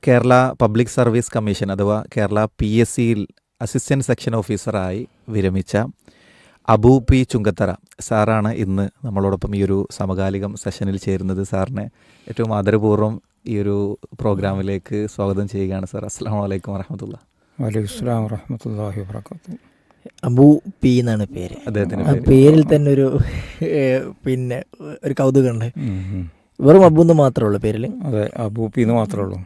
Kerala public service commission അഥവാ Kerala PSCയിൽ assistant section ഓഫീസറായി വിരമിച്ച അബു പി ചുങ്കത്തറ സാറാണ് ഇന്ന് നമ്മളോടൊപ്പം ഈ ഒരു സമകാലികം സെഷനിൽ ചേരുന്നത്. സാറിനെ ഏറ്റവും ആദരപൂർവ്വം ഈ ഒരു പ്രോഗ്രാമിലേക്ക് സ്വാഗതം ചെയ്യുകയാണ് സാർ. അസ്സലാമു അലൈക്കും വറഹ്മത്തുള്ളാഹി. വലൈക്കും അസ്സലാം വറഹ്മത്തുള്ളാഹി വബറകാതുഹു. അബു പി എന്നാണ് പേര്. അദ്ദേഹത്തിൻ്റെ ആ പേരിൽ തന്നെ ഒരു പിന്നെ ഒരു കൗതുകമുണ്ട്. വെറും അബു എന്ന് മാത്രമേ ഉള്ളൂ പേരിൽ. അതെ, അബൂപ്പി എന്ന് മാത്രമേ ഉള്ളൂ.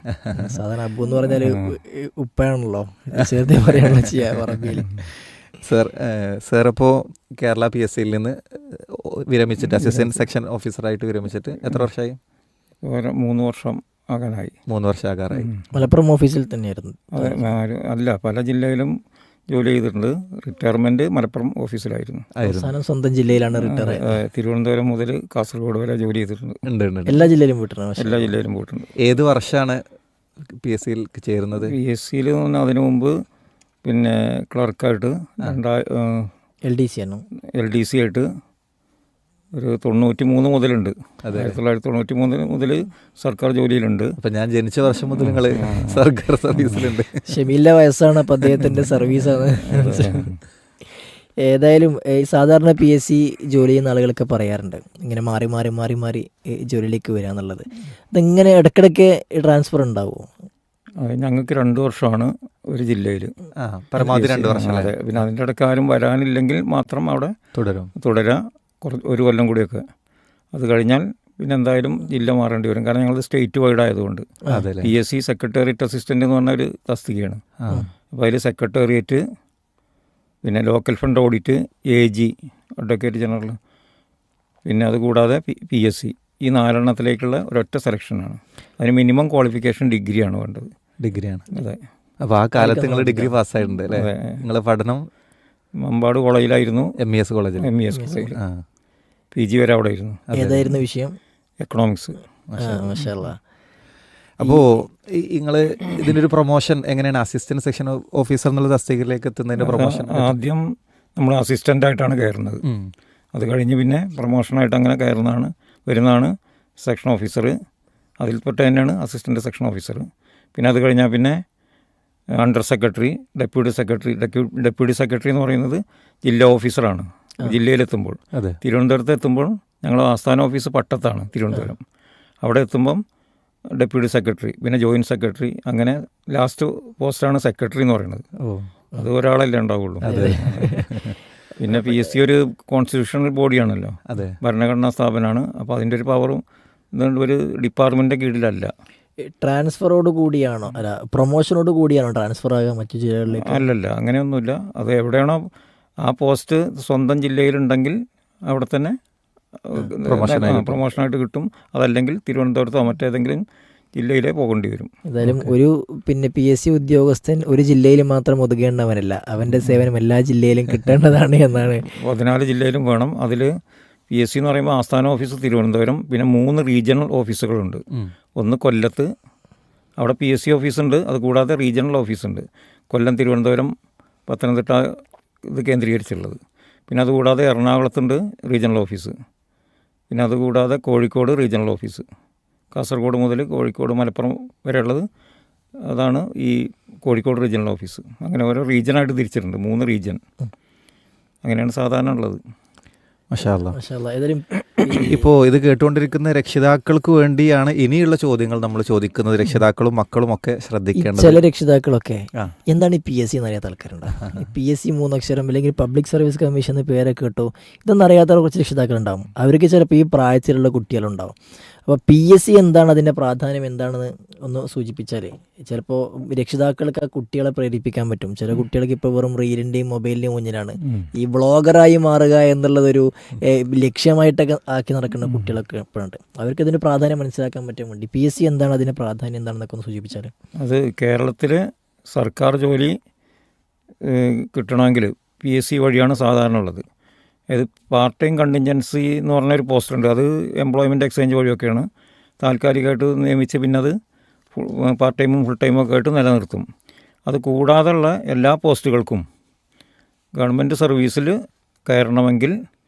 സാധാരണ അബു എന്ന് പറഞ്ഞാൽ ഉപ്പയാണല്ലോ, ചേർത്ത് പറയാനുള്ള ചെയ്യാ പറമ്പിൽ. സാർ അപ്പോൾ കേരള PSCയിൽ നിന്ന് വിരമിച്ചിട്ട് അസിസ്റ്റൻറ്റ് സെക്ഷൻ ഓഫീസറായിട്ട് വിരമിച്ചിട്ട് എത്ര വർഷമായി? 3 വർഷം ആകാനായി. 3 വർഷം ആകാറായി. മലപ്പുറം ഓഫീസിൽ തന്നെയായിരുന്നു? അതെ, അല്ല, പല ജില്ലയിലും ജോലി ചെയ്തിട്ടുണ്ട്. റിട്ടയർമെൻറ്റ് മലപ്പുറം ഓഫീസിലായിരുന്നു. അവസാനം സ്വന്തം ജില്ലയിലാണ് റിട്ടയർ ആയത്. തിരുവനന്തപുരം മുതൽ കാസർഗോഡ് വരെ ജോലി ചെയ്തിട്ടുണ്ട്. എല്ലാ ജില്ലയിലും പോയിട്ടുണ്ട്. എല്ലാ ജില്ലയിലും പോയിട്ടുണ്ട്. ഏത് വർഷമാണ് PSCയിൽ ചേരുന്നത്? PSCയിൽ അതിനു മുമ്പ് പിന്നെ ക്ലർക്കായിട്ട് LDC ആണോ? LDC ആയിട്ട് ഒരു 93 മുതലുണ്ട്. 1993 മുതൽ സർക്കാർ ജോലിയിലുണ്ട്. അപ്പം ഞാൻ ജനിച്ച വർഷം മുതൽ നിങ്ങൾ സർക്കാർ സർവീസിലുണ്ട്. ഷമീലിൻ്റെ വയസ്സാണ് അപ്പം അദ്ദേഹത്തിൻ്റെ സർവീസാണ്. ഏതായാലും സാധാരണ PSC ജോലി ചെയ്യുന്ന ആളുകളൊക്കെ പറയാറുണ്ട് ഇങ്ങനെ മാറി മാറി മാറി മാറി ജോലിയിലേക്ക് വരിക എന്നുള്ളത്. അതെങ്ങനെ ഇടയ്ക്കിടയ്ക്ക് ട്രാൻസ്ഫർ ഉണ്ടാവുമോ? ഞങ്ങൾക്ക് 2 വർഷമാണ് ഒരു ജില്ലയിൽ, പരമാവധി 2 വർഷം. അതെ, പിന്നെ അതിൻ്റെ ഇടയ്ക്ക് ആരും വരാനില്ലെങ്കിൽ മാത്രം അവിടെ തുടരാ ഒരു കൊല്ലം കൂടിയൊക്കെ. അത് കഴിഞ്ഞാൽ പിന്നെ എന്തായാലും ജില്ല മാറേണ്ടി വരും. കാരണം ഞങ്ങൾ സ്റ്റേറ്റ് വൈഡ് ആയതുകൊണ്ട്. PSC സെക്രട്ടേറിയറ്റ് അസിസ്റ്റൻ്റ് എന്ന് പറഞ്ഞൊരു തസ്തികയാണ്. അപ്പോൾ അതിൽ സെക്രട്ടേറിയറ്റ്, പിന്നെ local fund audit, AG advocate general, പിന്നെ അതുകൂടാതെ PSC, ഈ 4 ഒരൊറ്റ സെലക്ഷനാണ്. അതിന് മിനിമം ക്വാളിഫിക്കേഷൻ ഡിഗ്രിയാണ് വേണ്ടത്. ഡിഗ്രിയാണ്. അതെ. അപ്പോൾ ആ കാലത്ത് നിങ്ങൾ ഡിഗ്രി പാസ്സായിട്ടുണ്ട് അല്ലേ? നിങ്ങൾ പഠനം മമ്പാട് കോളേജിലായിരുന്നു. MES കോളേജിൽ. MES കോളേജിൽ PG വരെ അവിടെ ആയിരുന്നു. ഏതായിരുന്നു വിഷയം? എക്കണോമിക്സ്. മാഷാഅല്ലാഹ്. അപ്പോൾ നിങ്ങൾ ഇതിനൊരു പ്രൊമോഷൻ എങ്ങനെയാണ് അസിസ്റ്റൻറ്റ് സെക്ഷൻ ഓഫീസർ എന്നുള്ള തസ്തികയിലേക്ക് എത്തുന്നതിൻ്റെ പ്രൊമോഷൻ? ആദ്യം നമ്മൾ അസിസ്റ്റൻ്റായിട്ടാണ് കയറുന്നത്. അത് കഴിഞ്ഞ് പിന്നെ പ്രൊമോഷനായിട്ട് അങ്ങനെ വരുന്നതാണ് സെക്ഷൻ ഓഫീസർ. അതിൽപ്പെട്ട തന്നെയാണ് അസിസ്റ്റൻ്റ് സെക്ഷൻ ഓഫീസർ. പിന്നെ അത് കഴിഞ്ഞാൽ പിന്നെ അണ്ടർ സെക്രട്ടറി, ഡെപ്യൂട്ടി സെക്രട്ടറി എന്ന് പറയുന്നത് ജില്ലാ ഓഫീസറാണ്. ജില്ലയിലെത്തുമ്പോൾ, തിരുവനന്തപുരത്ത് എത്തുമ്പോൾ ഞങ്ങൾ ആസ്ഥാന ഓഫീസ് പട്ടത്താണ് തിരുവനന്തപുരം. അവിടെ എത്തുമ്പം ഡെപ്യൂട്ടി സെക്രട്ടറി, പിന്നെ ജോയിൻറ്റ് സെക്രട്ടറി, അങ്ങനെ ലാസ്റ്റ് പോസ്റ്റാണ് സെക്രട്ടറി എന്ന് പറയുന്നത്. അത് ഒരാളല്ലേ ഉണ്ടാവുള്ളൂ. പിന്നെ PSC ഒരു കോൺസ്റ്റിറ്റ്യൂഷണൽ ബോഡിയാണല്ലോ, ഭരണഘടനാ സ്ഥാപനമാണ്. അപ്പോൾ അതിൻ്റെ ഒരു പവറും ഇതുകൊണ്ട് ഒരു ഡിപ്പാർട്ട്മെൻറ്റിൻ്റെ കീഴിലല്ല. ട്രാൻസ്ഫറോട് കൂടിയാണോ, അല്ല പ്രൊമോഷനോട് കൂടിയാണോ ട്രാൻസ്ഫർ ആകുക മറ്റു ജില്ലകളിലേക്ക്? അല്ലല്ല, അങ്ങനെയൊന്നുമില്ല. അത് എവിടെയാണോ ആ പോസ്റ്റ് സ്വന്തം ജില്ലയിലുണ്ടെങ്കിൽ അവിടെ തന്നെ പ്രൊമോഷനായിട്ട് കിട്ടും. അതല്ലെങ്കിൽ തിരുവനന്തപുരത്തോ മറ്റേതെങ്കിലും ജില്ലയിലേ പോകേണ്ടി വരും. ഏതായാലും ഒരു PSC ഉദ്യോഗസ്ഥൻ ഒരു ജില്ലയിൽ മാത്രം ഒതുങ്ങേണ്ടവനല്ല, അവൻ്റെ സേവനം എല്ലാ ജില്ലയിലും കിട്ടേണ്ടതാണ് എന്നാണ്. 14 ജില്ലയിലും വേണം. അതിൽ PSC എന്ന് പറയുമ്പോൾ ആസ്ഥാന ഓഫീസ് തിരുവനന്തപുരം, പിന്നെ 3 റീജിയണൽ ഓഫീസുകളുണ്ട്. ഒന്ന് കൊല്ലത്ത്, അവിടെ PSC ഓഫീസുണ്ട്. അതുകൂടാതെ റീജിയണൽ ഓഫീസുണ്ട്, കൊല്ലം, തിരുവനന്തപുരം, പത്തനംതിട്ട ഇത് കേന്ദ്രീകരിച്ചുള്ളത്. പിന്നെ അതുകൂടാതെ എറണാകുളത്തുണ്ട് റീജിയണൽ ഓഫീസ്. പിന്നെ അതുകൂടാതെ കോഴിക്കോട് റീജിയണൽ ഓഫീസ്. കാസർഗോഡ് മുതൽ കോഴിക്കോട്, മലപ്പുറം വരെയുള്ളത് അതാണ് ഈ കോഴിക്കോട് റീജിയണൽ ഓഫീസ്. അങ്ങനെ ഓരോ റീജിയനായിട്ട് തിരിച്ചിട്ടുണ്ട്, 3 റീജിയൻ. അങ്ങനെയാണ് സാധാരണ ഉള്ളത്. ഇപ്പോൾ ഇത് കേട്ടുകൊണ്ടിരിക്കുന്ന രക്ഷിതാക്കൾക്ക് വേണ്ടിയാണ് ഇനിയുള്ള ചോദ്യങ്ങൾ നമ്മൾ ചോദിക്കുന്നത്. രക്ഷിതാക്കളും മക്കളും ഒക്കെ ശ്രദ്ധിക്കേണ്ടത്. ചില രക്ഷിതാക്കളൊക്കെ എന്താണ് ഈ PSC എന്നറിയാത്ത ആൾക്കാരുണ്ട്. PSC 3 അക്ഷരം അല്ലെങ്കിൽ പബ്ലിക് സർവീസ് കമ്മീഷൻ എന്ന് പേരൊക്കെ കേട്ടോ, ഇതൊന്നും അറിയാത്ത കുറച്ച് രക്ഷിതാക്കളുണ്ടാവും. അവർക്ക് ചിലപ്പോൾ ഈ പ്രായത്തിലുള്ള കുട്ടികളുണ്ടാവും. അപ്പോൾ PSC എന്താണ്, അതിൻ്റെ പ്രാധാന്യം എന്താണെന്ന് ഒന്ന് സൂചിപ്പിച്ചാൽ ചിലപ്പോൾ രക്ഷിതാക്കൾക്ക് ആ കുട്ടികളെ പ്രേരിപ്പിക്കാൻ പറ്റും. ചില കുട്ടികൾക്ക് ഇപ്പോൾ വെറും റീലിൻ്റെയും മൊബൈലിൻ്റെയും മുന്നിലാണ് ഈ വ്ളോഗറായി മാറുക എന്നുള്ളതൊരു ലക്ഷ്യമായിട്ടൊക്കെ ആക്കി നടക്കുന്ന കുട്ടികളൊക്കെ എപ്പോഴുണ്ട്. അവർക്ക് ഇതിൻ്റെ പ്രാധാന്യം മനസ്സിലാക്കാൻ പറ്റാൻ വേണ്ടി PSC എന്താണ്, അതിൻ്റെ പ്രാധാന്യം എന്താണെന്നൊക്കെ ഒന്ന് സൂചിപ്പിച്ചാൽ. അത് കേരളത്തിൽ സർക്കാർ ജോലി കിട്ടണമെങ്കിൽ PSC വഴിയാണ് സാധാരണ ഉള്ളത്. ഇത് പാർട്ട് ടൈം കണ്ടിൻജൻസി എന്ന് പറഞ്ഞൊരു പോസ്റ്റുണ്ട്. അത് എംപ്ലോയ്മെൻറ്റ് എക്സ്ചേഞ്ച് വഴിയൊക്കെയാണ് താൽക്കാലികമായിട്ട് നിയമിച്ച് പിന്നെ അത് പാർട്ട് ടൈമും ഫുൾ ടൈമും ഒക്കെ ആയിട്ട് നിലനിർത്തും. അത് കൂടാതെയുള്ള എല്ലാ പോസ്റ്റുകൾക്കും ഗവൺമെൻറ് സർവീസിൽ കയറണമെങ്കിൽ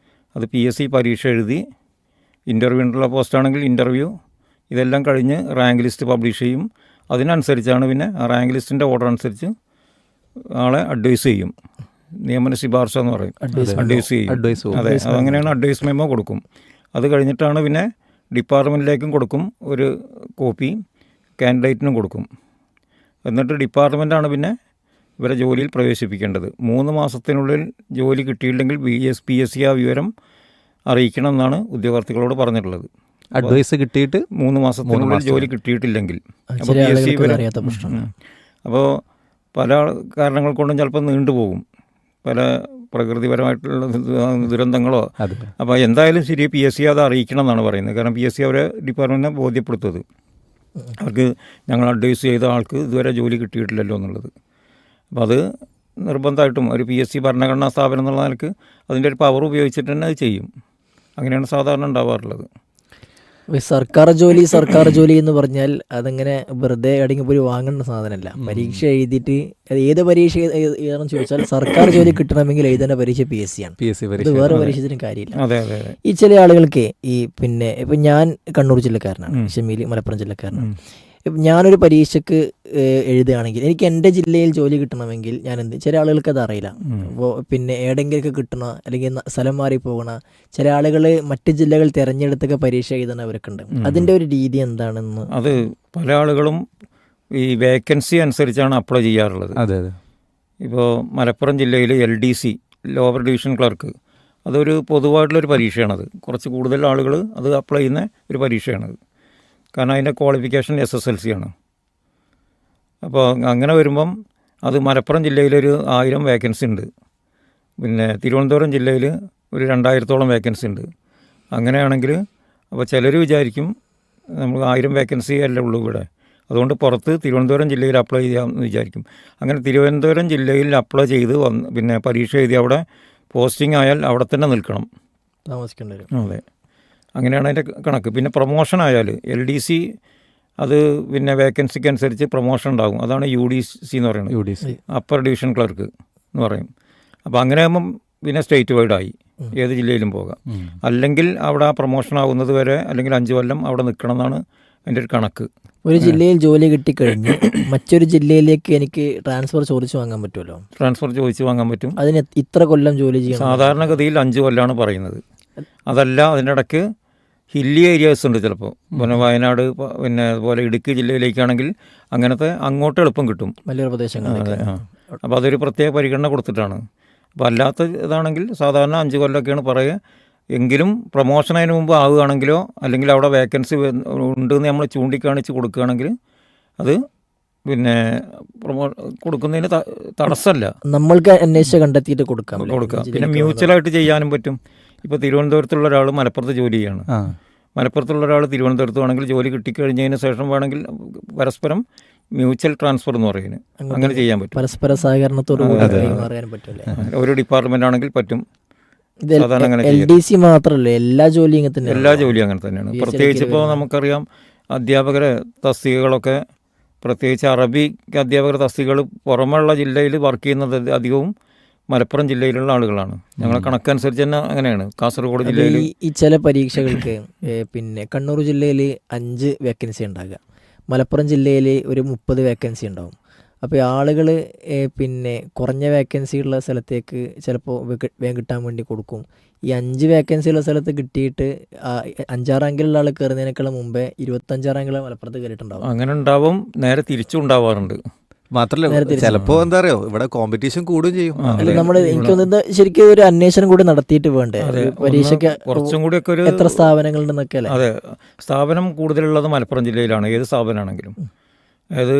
അത് PSC പരീക്ഷ എഴുതി, ഇൻ്റർവ്യൂവിനുള്ള പോസ്റ്റാണെങ്കിൽ ഇൻ്റർവ്യൂ, ഇതെല്ലാം കഴിഞ്ഞ് റാങ്ക് ലിസ്റ്റ് പബ്ലിഷ് ചെയ്യും. അതിനനുസരിച്ചാണ് പിന്നെ ആ റാങ്ക് ലിസ്റ്റിൻ്റെ ഓർഡർ അനുസരിച്ച് ആളെ അഡ്വൈസ് ചെയ്യും. നിയമന ശുപാർശ എന്ന് പറയും, അഡ്വൈസ് ചെയ്യും. അതെ, അതങ്ങനെയാണ്. അഡ്വൈസ് മെമ്മോ കൊടുക്കും. അത് കഴിഞ്ഞിട്ടാണ് പിന്നെ ഡിപ്പാർട്ട്മെൻറ്റിലേക്കും കൊടുക്കും, ഒരു കോപ്പി കാൻഡിഡേറ്റിനും കൊടുക്കും. എന്നിട്ട് ഡിപ്പാർട്ട്മെൻറ്റാണ് പിന്നെ ഇവരെ ജോലിയിൽ പ്രവേശിപ്പിക്കേണ്ടത്. 3 മാസത്തിനുള്ളിൽ ജോലി കിട്ടിയില്ലെങ്കിൽ PSC ആ വിവരം അറിയിക്കണം എന്നാണ് ഉദ്യോഗാർത്ഥികളോട് പറഞ്ഞിട്ടുള്ളത്. അഡ്വൈസ് കിട്ടിയിട്ട് 3 മാസത്തിനുള്ളിൽ ജോലി കിട്ടിയിട്ടില്ലെങ്കിൽ. അപ്പോൾ PSC അപ്പോൾ പല കാരണങ്ങൾ കൊണ്ടും ചിലപ്പോൾ നീണ്ടുപോകും, പല പ്രകൃതിപരമായിട്ടുള്ള ദുരന്തങ്ങളോ. അപ്പോൾ എന്തായാലും ശരി, PSC അത് അറിയിക്കണം എന്നാണ് പറയുന്നത്. കാരണം PSC അവരെ ഡിപ്പാർട്ട്മെൻറ്റിനെ ബോധ്യപ്പെടുത്തത്, അവർക്ക് ഞങ്ങൾ അഡ്വൈസ് ചെയ്ത ആൾക്ക് ഇതുവരെ ജോലി കിട്ടിയിട്ടില്ലല്ലോ എന്നുള്ളത്. അപ്പോൾ അത് നിർബന്ധമായിട്ടും ഒരു PSC ഭരണഘടനാ സ്ഥാപനം എന്നുള്ള നിലക്ക് അതിൻ്റെ ഒരു പവർ ഉപയോഗിച്ചിട്ട് തന്നെ അത് ചെയ്യും. അങ്ങനെയാണ് സാധാരണ ഉണ്ടാവാറുള്ളത്. സർക്കാർ ജോലി എന്ന് പറഞ്ഞാൽ അതങ്ങനെ വെറുതെ എവിടെയെങ്കിലും പോയി വാങ്ങേണ്ട സാധനമല്ല. പരീക്ഷ എഴുതിയിട്ട് ഏത് പരീക്ഷ എഴുതണം ചോദിച്ചാൽ സർക്കാർ ജോലി കിട്ടണമെങ്കിൽ എഴുതേണ്ട പരീക്ഷ PSC ആണ്. ഇത് വേറെ പരീക്ഷത്തിന് കാര്യമില്ല. ഈ ചില ആളുകൾക്ക് പിന്നെ ഇപ്പം ഞാൻ കണ്ണൂർ ജില്ലക്കാരനാണ്, ഷമീൽ മലപ്പുറം ജില്ലക്കാരനാണ്. ഞാനൊരു പരീക്ഷയ്ക്ക് എഴുതുകയാണെങ്കിൽ എനിക്ക് എൻ്റെ ജില്ലയിൽ ജോലി കിട്ടണമെങ്കിൽ ഞാൻ ചില ആളുകൾക്ക് അത് അറിയില്ല. അപ്പോൾ പിന്നെ എവിടെയെങ്കിലൊക്കെ കിട്ടണ അല്ലെങ്കിൽ സ്ഥലം മാറി പോകണ ചില ആളുകൾ മറ്റ് ജില്ലകൾ തിരഞ്ഞെടുത്തൊക്കെ പരീക്ഷ എഴുതണവരൊക്കെ ഉണ്ട്. അതിൻ്റെ ഒരു രീതി എന്താണെന്ന്? അത് പല ആളുകളും ഈ വേക്കൻസി അനുസരിച്ചാണ് അപ്ലൈ ചെയ്യാറുള്ളത്. അതെ. ഇപ്പോൾ മലപ്പുറം ജില്ലയിൽ LDC ലോവർ ഡിവിഷൻ ക്ലർക്ക് അതൊരു പൊതുവായിട്ടുള്ളൊരു പരീക്ഷയാണത്. കുറച്ച് കൂടുതൽ ആളുകൾ അത് അപ്ലൈ ചെയ്യുന്ന ഒരു പരീക്ഷയാണത്. കാരണം അതിൻ്റെ ക്വാളിഫിക്കേഷൻ SSLC ആണ്. അപ്പോൾ അങ്ങനെ വരുമ്പം അത് മലപ്പുറം ജില്ലയിലൊരു 1000 വേക്കൻസി ഉണ്ട്, പിന്നെ തിരുവനന്തപുരം ജില്ലയിൽ ഒരു 2000-ഓളം വേക്കൻസി ഉണ്ട്. അങ്ങനെയാണെങ്കിൽ അപ്പോൾ ചിലർ വിചാരിക്കും നമുക്ക് 1000 വേക്കൻസി അല്ലേ ഉള്ളൂ ഇവിടെ, അതുകൊണ്ട് പുറത്ത് തിരുവനന്തപുരം ജില്ലയിൽ അപ്ലൈ ചെയ്യാമെന്ന് വിചാരിക്കും. അങ്ങനെ തിരുവനന്തപുരം ജില്ലയിൽ അപ്ലൈ ചെയ്ത് പിന്നെ പരീക്ഷ എഴുതി അവിടെ പോസ്റ്റിംഗ് ആയാൽ അവിടെ തന്നെ നിൽക്കണം, താമസിക്കേണ്ടി വരും. അതെ, അങ്ങനെയാണ് അതിൻ്റെ കണക്ക്. പിന്നെ പ്രൊമോഷൻ ആയാൽ LDC അത് പിന്നെ വേക്കൻസിക്ക് അനുസരിച്ച് പ്രൊമോഷൻ ഉണ്ടാകും. അതാണ് UDC എന്ന് പറയുന്നത്, അപ്പർ ഡിവിഷൻ ക്ലർക്ക് എന്ന് പറയും. അപ്പോൾ അങ്ങനെ ആകുമ്പം പിന്നെ സ്റ്റേറ്റ് വൈഡായി ഏത് ജില്ലയിലും പോകാം. അല്ലെങ്കിൽ അവിടെ ആ പ്രൊമോഷൻ ആകുന്നത് വരെ അല്ലെങ്കിൽ 5 കൊല്ലം അവിടെ നിൽക്കണം എന്നാണ് അതിൻ്റെ ഒരു കണക്ക്. ഒരു ജില്ലയിൽ ജോലി കിട്ടിക്കഴിഞ്ഞ് മറ്റൊരു ജില്ലയിലേക്ക് എനിക്ക് ട്രാൻസ്ഫർ ചോദിച്ചു വാങ്ങാൻ പറ്റുമല്ലോ? ട്രാൻസ്ഫർ ചോദിച്ചു വാങ്ങാൻ പറ്റും. അതിന് ഇത്ര കൊല്ലം ജോലി ചെയ്യണം? സാധാരണഗതിയിൽ 5 കൊല്ലമാണ് പറയുന്നത്. അതല്ല, അതിൻ്റെ ഇടയ്ക്ക് ഹില്ലി ഏരിയാസ് ഉണ്ട് ചിലപ്പോൾ, പിന്നെ വയനാട്, പിന്നെ അതുപോലെ ഇടുക്കി ജില്ലയിലേക്കാണെങ്കിൽ അങ്ങനത്തെ അങ്ങോട്ട് എളുപ്പം കിട്ടും, വലിയ പ്രദേശങ്ങൾ. അപ്പോൾ അതൊരു പ്രത്യേക പരിഗണന കൊടുത്തിട്ടാണ്. അപ്പോൾ അല്ലാത്ത ഇതാണെങ്കിൽ സാധാരണ 5 കൊല്ലമൊക്കെയാണ് പറയുക. എങ്കിലും പ്രൊമോഷൻ അതിന് മുമ്പ് ആവുകയാണെങ്കിലോ അല്ലെങ്കിൽ അവിടെ വേക്കൻസി ഉണ്ടെന്ന് നമ്മൾ ചൂണ്ടിക്കാണിച്ച് കൊടുക്കുകയാണെങ്കിൽ അത് പിന്നെ കൊടുക്കുന്നതിന് തടസ്സമല്ല, നമ്മൾക്ക് അന്വേഷിച്ച് കണ്ടെത്തിയിട്ട് കൊടുക്കാം. പിന്നെ മ്യൂച്വലായിട്ട് ചെയ്യാനും പറ്റും. ഇപ്പോൾ തിരുവനന്തപുരത്തുള്ള ഒരാൾ മലപ്പുറത്ത് ജോലി ചെയ്യാണ്, മലപ്പുറത്തുള്ള ഒരാൾ തിരുവനന്തപുരത്ത് വേണമെങ്കിൽ ജോലി കിട്ടിക്കഴിഞ്ഞതിന് ശേഷം വേണമെങ്കിൽ പരസ്പരം മ്യൂച്വൽ ട്രാൻസ്ഫർ എന്ന് പറയുന്നത് അങ്ങനെ ചെയ്യാൻ പറ്റും. പരസ്പര സഹകരണത്തോട് പറയാൻ പറ്റില്ല. ഒരു ഡിപ്പാർട്ട്മെൻ്റ് ആണെങ്കിൽ പറ്റും. LDC മാത്രമല്ല, എല്ലാ ജോലിയും ഇങ്ങനെ തന്നെ. എല്ലാ ജോലിയും അങ്ങനെ തന്നെയാണ്. പ്രത്യേകിച്ച് ഇപ്പോൾ നമുക്കറിയാം അധ്യാപകരെ തസ്തികകളൊക്കെ, പ്രത്യേകിച്ച് അറബിക്ക് അധ്യാപകർ തസ്തികകൾ പുറമെയുള്ള ജില്ലയിൽ വർക്ക് ചെയ്യുന്നത് അധികവും മലപ്പുറം ജില്ലയിലുള്ള ആളുകളാണ്. ഞങ്ങളെ കണക്കനുസരിച്ച് തന്നെ അങ്ങനെയാണ്. കാസർഗോഡ് ജില്ലയിൽ ഈ ചില പരീക്ഷകൾക്ക് പിന്നെ കണ്ണൂർ ജില്ലയിൽ 5 വേക്കൻസി ഉണ്ടാകുക, മലപ്പുറം ജില്ലയിൽ ഒരു 30 വേക്കൻസി ഉണ്ടാവും. അപ്പോൾ ആളുകൾ പിന്നെ കുറഞ്ഞ വേക്കൻസി ഉള്ള സ്ഥലത്തേക്ക് ചിലപ്പോൾ വേഗം കിട്ടാൻ വേണ്ടി കൊടുക്കും. ഈ 5 വേക്കൻസി ഉള്ള സ്ഥലത്ത് കിട്ടിയിട്ട് 5-6 റാങ്കിലുള്ള ആൾ കയറുന്നതിനേക്കാളും മുമ്പേ 25 റാങ്കിലുള്ള മലപ്പുറത്ത് കയറിയിട്ടുണ്ടാവും. അങ്ങനെ ഉണ്ടാവും, നേരെ തിരിച്ചും ഉണ്ടാവാറുണ്ട്. മാത്രമല്ല ചിലപ്പോൾ എന്താ പറയുക, ഇവിടെ കോമ്പറ്റീഷൻ കൂടുകയും ചെയ്യും. നമ്മൾ എനിക്ക് തോന്നുന്നത് ശരിക്കും ഒരു അന്വേഷണം കൂടി നടത്തിയിട്ട് വേണ്ടേ പരീക്ഷയ്ക്ക് കുറച്ചും കൂടി ഒക്കെ ഒരു എത്ര സ്ഥാപനങ്ങളുണ്ടെന്നൊക്കെ അല്ലേ? അതെ, സ്ഥാപനം കൂടുതലുള്ളത് മലപ്പുറം ജില്ലയിലാണ്. ഏത് സ്ഥാപനമാണെങ്കിലും, ഏത്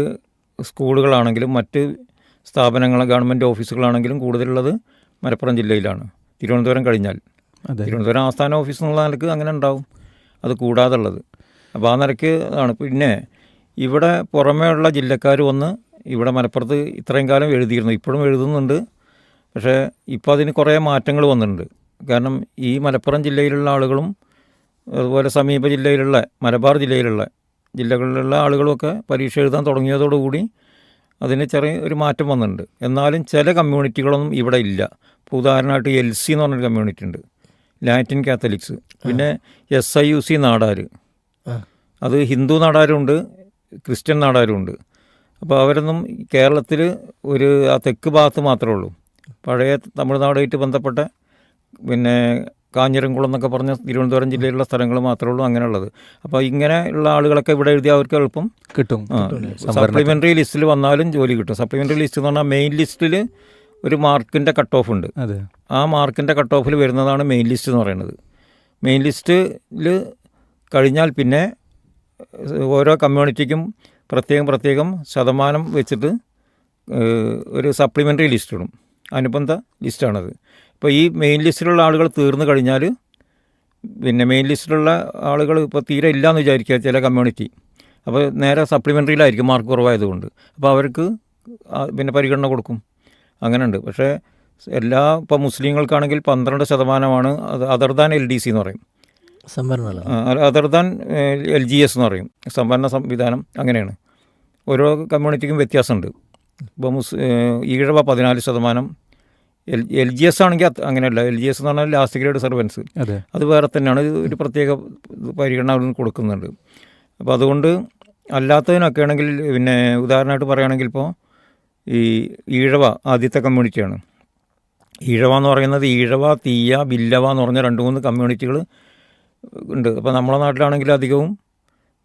സ്കൂളുകളാണെങ്കിലും മറ്റ് സ്ഥാപനങ്ങൾ, ഗവൺമെൻറ് ഓഫീസുകളാണെങ്കിലും കൂടുതലുള്ളത് മലപ്പുറം ജില്ലയിലാണ്, തിരുവനന്തപുരം കഴിഞ്ഞാൽ. തിരുവനന്തപുരം ആസ്ഥാന ഓഫീസ് എന്നുള്ള നിലക്ക് അങ്ങനെ ഉണ്ടാവും, അത് കൂടാതെ ഉള്ളത്. അപ്പോൾ ആ നിലയ്ക്ക് ആണ്. പിന്നെ ഇവിടെ പുറമേ ഉള്ള ജില്ലക്കാർ വന്ന് ഇവിടെ മലപ്പുറത്ത് ഇത്രയും കാലം എഴുതിയിരുന്നു, ഇപ്പോഴും എഴുതുന്നുണ്ട്. പക്ഷേ ഇപ്പോൾ അതിന് കുറേ മാറ്റങ്ങൾ വന്നിട്ടുണ്ട്. കാരണം ഈ മലപ്പുറം ജില്ലയിലുള്ള ആളുകളും അതുപോലെ സമീപ ജില്ലയിലുള്ള മലബാർ ജില്ലകളിലുള്ള ആളുകളുമൊക്കെ പരീക്ഷ എഴുതാൻ തുടങ്ങിയതോടുകൂടി അതിന് ചെറിയ ഒരു മാറ്റം വന്നിട്ടുണ്ട്. എന്നാലും ചില കമ്മ്യൂണിറ്റികളൊന്നും ഇവിടെ ഇല്ല. ഇപ്പോൾ ഉദാഹരണമായിട്ട് LC എന്ന് പറഞ്ഞൊരു കമ്മ്യൂണിറ്റി ഉണ്ട്, ലാറ്റിൻ കാത്തലിക്സ്. പിന്നെ SIUC നാടാർ, അത് ഹിന്ദു നാടാരുണ്ട്, ക്രിസ്ത്യൻ നാടാരുമുണ്ട്. അപ്പോൾ അവരൊന്നും കേരളത്തിൽ ഒരു ആ തെക്ക് ഭാഗത്ത് മാത്രമേ ഉള്ളൂ. പഴയ തമിഴ്നാടുമായിട്ട് ബന്ധപ്പെട്ട പിന്നെ കാഞ്ഞിരംകുളം എന്നൊക്കെ പറഞ്ഞ തിരുവനന്തപുരം ജില്ലയിലുള്ള സ്ഥലങ്ങൾ മാത്രമേ ഉള്ളൂ അങ്ങനെയുള്ളത്. അപ്പോൾ ഇങ്ങനെയുള്ള ആളുകളൊക്കെ ഇവിടെ എഴുതിയാൽ അവർക്ക് എളുപ്പം കിട്ടും. സപ്ലിമെൻ്ററി ലിസ്റ്റിൽ വന്നാലും ജോലി കിട്ടും. സപ്ലിമെൻ്ററി ലിസ്റ്റ് എന്ന് പറഞ്ഞാൽ മെയിൻ ലിസ്റ്റിൽ ഒരു മാർക്കിൻ്റെ കട്ട് ഓഫ് ഉണ്ട്. ആ മാർക്കിൻ്റെ കട്ട് ഓഫിൽ വരുന്നതാണ് മെയിൻ ലിസ്റ്റ് എന്ന് പറയുന്നത്. മെയിൻ ലിസ്റ്റിൽ കഴിഞ്ഞാൽ പിന്നെ ഓരോ കമ്മ്യൂണിറ്റിക്കും പ്രത്യേകം ശതമാനം വെച്ചിട്ട് ഒരു സപ്ലിമെൻ്ററി ലിസ്റ്റ് ഇടും. അനുബന്ധ ലിസ്റ്റാണത്. ഇപ്പോൾ ഈ മെയിൻ ലിസ്റ്റിലുള്ള ആളുകൾ തീർന്നു കഴിഞ്ഞാൽ പിന്നെ മെയിൻ ലിസ്റ്റിലുള്ള ആളുകൾ ഇപ്പോൾ തീരെ ഇല്ലയെന്ന് വിചാരിക്കുക ചില കമ്മ്യൂണിറ്റി, അപ്പോൾ നേരെ സപ്ലിമെൻ്ററിയിലായിരിക്കും മാർക്ക് കുറവായതുകൊണ്ട്. അപ്പോൾ അവർക്ക് പിന്നെ പരിഗണന കൊടുക്കും. അങ്ങനെയുണ്ട്. പക്ഷേ ഇപ്പോൾ മുസ്ലിങ്ങൾക്കാണെങ്കിൽ 12% അത് അതർ ദാൻ LDC എന്ന് പറയും, അതർ ദാൻ LGS എന്ന് പറയും, സംവരണ സംവിധാനം. അങ്ങനെയാണ്. ഓരോ കമ്മ്യൂണിറ്റിക്കും വ്യത്യാസമുണ്ട്. ഇപ്പോൾ ഈഴവ 14%, LGS ആണെങ്കിൽ അങ്ങനെയല്ല. LGS എന്ന് പറഞ്ഞാൽ ലാസ്റ്റ് ഗ്രേഡ് സർവൻസ്, അത് വേറെ തന്നെയാണ്. ഒരു പ്രത്യേക പരിഗണന കൊടുക്കുന്നുണ്ട്. അപ്പോൾ അതുകൊണ്ട് അല്ലാത്തതിനൊക്കെ ആണെങ്കിൽ പിന്നെ ഉദാഹരണമായിട്ട് പറയുകയാണെങ്കിൽ ഇപ്പോൾ ഈ ഈഴവ ആദ്യത്തെ കമ്മ്യൂണിറ്റിയാണ്. ഈഴവ എന്ന് പറയുന്നത് ഈഴവ, തീയ, ബില്ലവ എന്ന് പറഞ്ഞ 2-3 കമ്മ്യൂണിറ്റികൾ ഉണ്ട്. അപ്പോൾ നമ്മുടെ നാട്ടിലാണെങ്കിൽ അധികവും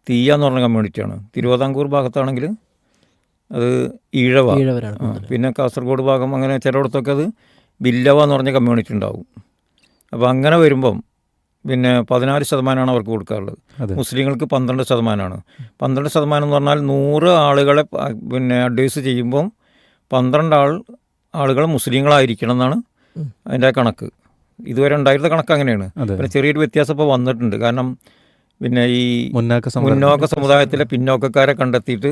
തീയ എന്ന് പറഞ്ഞ കമ്മ്യൂണിറ്റിയാണ്. തിരുവിതാംകൂർ ഭാഗത്താണെങ്കിൽ അത് ഈഴവ, പിന്നെ കാസർഗോഡ് ഭാഗം അങ്ങനെ ചിലയിടത്തൊക്കെ അത് ബില്ലവ എന്ന് പറഞ്ഞ കമ്മ്യൂണിറ്റി ഉണ്ടാവും. അപ്പോൾ അങ്ങനെ വരുമ്പം പിന്നെ 14% അവർക്ക് കൊടുക്കാറുള്ളത്. മുസ്ലിങ്ങൾക്ക് 12%. 12% എന്ന് പറഞ്ഞാൽ 100 ആളുകളെ പിന്നെ അഡ്വൈസ് ചെയ്യുമ്പം 12 ആളുകൾ മുസ്ലിങ്ങളായിരിക്കണം എന്നാണ് അതിൻ്റെ കണക്ക്. ഇതുവരെ ഉണ്ടായിരുന്ന കണക്ക് അങ്ങനെയാണ്. പിന്നെ ചെറിയൊരു വ്യത്യാസം ഇപ്പോൾ വന്നിട്ടുണ്ട്. കാരണം പിന്നെ ഈ മുന്നോക്ക സമുദായത്തിലെ പിന്നോക്കക്കാരെ കണ്ടെത്തിയിട്ട്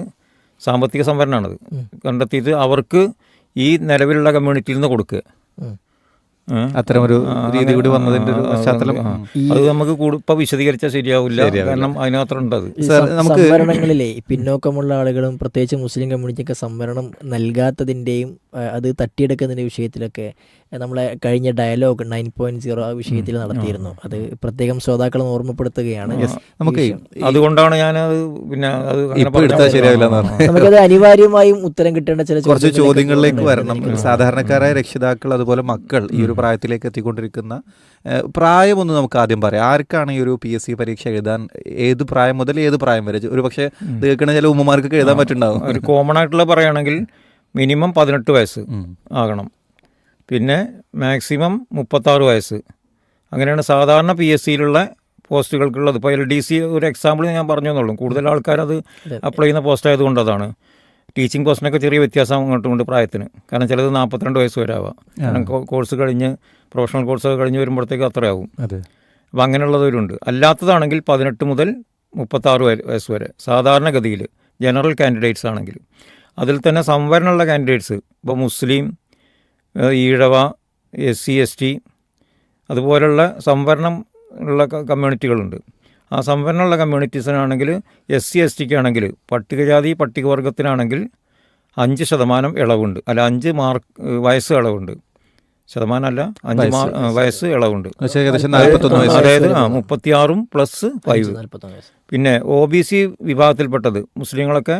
സാമ്പത്തിക സംവരണമാണത്, കണ്ടെത്തിയിട്ട് അവർക്ക് ഈ നിലവിലുള്ള കമ്മ്യൂണിറ്റിയിൽ നിന്ന് കൊടുക്കുക. അത്തരമൊരു രീതി കൂടി വന്നതിൻ്റെ ഒരു പശ്ചാത്തലം അത് നമുക്ക് ഇപ്പോൾ വിശദീകരിച്ചാൽ ശരിയാവില്ല. കാരണം അതിനകത്തുണ്ട് അത്. സംവരണങ്ങളിലെ പിന്നോക്കമുള്ള ആളുകളും പ്രത്യേകിച്ച് മുസ്ലിം കമ്മ്യൂണിറ്റിക്ക് സംവരണം നൽകാത്തതിൻ്റെയും അത് തട്ടിയെടുക്കുന്നതിൻ്റെ വിഷയത്തിലൊക്കെ നമ്മളെ കഴിഞ്ഞ ഡയലോഗ് 9.0 ആ വിഷയത്തിൽ നടത്തിയിരുന്നു. അത് പ്രത്യേകം ശ്രോതാക്കളെ ഓർമ്മപ്പെടുത്തുകയാണ്. നമുക്ക് അതുകൊണ്ടാണ് ഞാനത് പിന്നെ അത് നമുക്കത് അനിവാര്യമായും ഉത്തരം കിട്ടേണ്ട ചില കുറച്ച് ചോദ്യങ്ങളിലേക്ക് വരണം. സാധാരണക്കാരായ രക്ഷിതാക്കൾ അതുപോലെ മക്കൾ ഈ ഒരു പ്രായത്തിലേക്ക് എത്തിക്കൊണ്ടിരിക്കുന്ന പ്രായമൊന്നും നമുക്ക് ആദ്യം പറയാം. ആർക്കാണ് ഈ ഒരു PSC പരീക്ഷ എഴുതാൻ ഏത് പ്രായം മുതൽ ഏത് പ്രായം വരെ? ഒരു പക്ഷേ കേൾക്കുന്ന ചില ഉമ്മമാർക്ക് എഴുതാൻ പറ്റുന്നുണ്ടാവും. ഒരു കോമൺ ആയിട്ടുള്ള പറയുകയാണെങ്കിൽ മിനിമം 18 വയസ്സ് ആകണം, പിന്നെ മാക്സിമം 36 വയസ്സ്. അങ്ങനെയാണ് സാധാരണ PSCയിലുള്ള പോസ്റ്റുകൾക്കുള്ളത്. ഇപ്പോൾ LDC ഒരു എക്സാമ്പിൾ ഞാൻ പറഞ്ഞു എന്നുള്ളൂ. കൂടുതൽ ആൾക്കാരത് അപ്ലൈ ചെയ്യുന്ന പോസ്റ്റ് ആയതുകൊണ്ട് അതാണ്. ടീച്ചിങ് പോസ്റ്റിനൊക്കെ ചെറിയ വ്യത്യാസം അങ്ങോട്ടുമുണ്ട് പ്രായത്തിന്. കാരണം ചിലത് 42 വയസ്സ് വരെ ആവാം. കാരണം കോഴ്സ് കഴിഞ്ഞ് പ്രൊഫഷണൽ കോഴ്സൊക്കെ കഴിഞ്ഞ് വരുമ്പോഴത്തേക്ക് അത്രയാവും. അപ്പോൾ അങ്ങനെയുള്ളവരുണ്ട്. അല്ലാത്തതാണെങ്കിൽ 18 മുതൽ 36 വയസ്സ് വരെ സാധാരണഗതിയിൽ ജനറൽ കാൻഡിഡേറ്റ്സ് ആണെങ്കിൽ. അതിൽ തന്നെ സംവരണമുള്ള കാൻഡിഡേറ്റ്സ് ഇപ്പോൾ മുസ്ലിം, ഈഴവ, SC ST അതുപോലുള്ള സംവരണം ഉള്ള കമ്മ്യൂണിറ്റികളുണ്ട്. ആ സംവരണമുള്ള കമ്മ്യൂണിറ്റീസിനാണെങ്കിൽ SC STക്ക് ആണെങ്കിൽ പട്ടികജാതി പട്ടികവർഗത്തിനാണെങ്കിൽ 5% ഇളവുണ്ട്. അല്ല 5 വയസ്സ് ഇളവുണ്ട്. ശതമാനമല്ല, 5 വയസ്സ് ഇളവുണ്ട്. അതായത് 36 + 5. പിന്നെ OBC വിഭാഗത്തിൽപ്പെട്ടത് മുസ്ലിങ്ങളൊക്കെ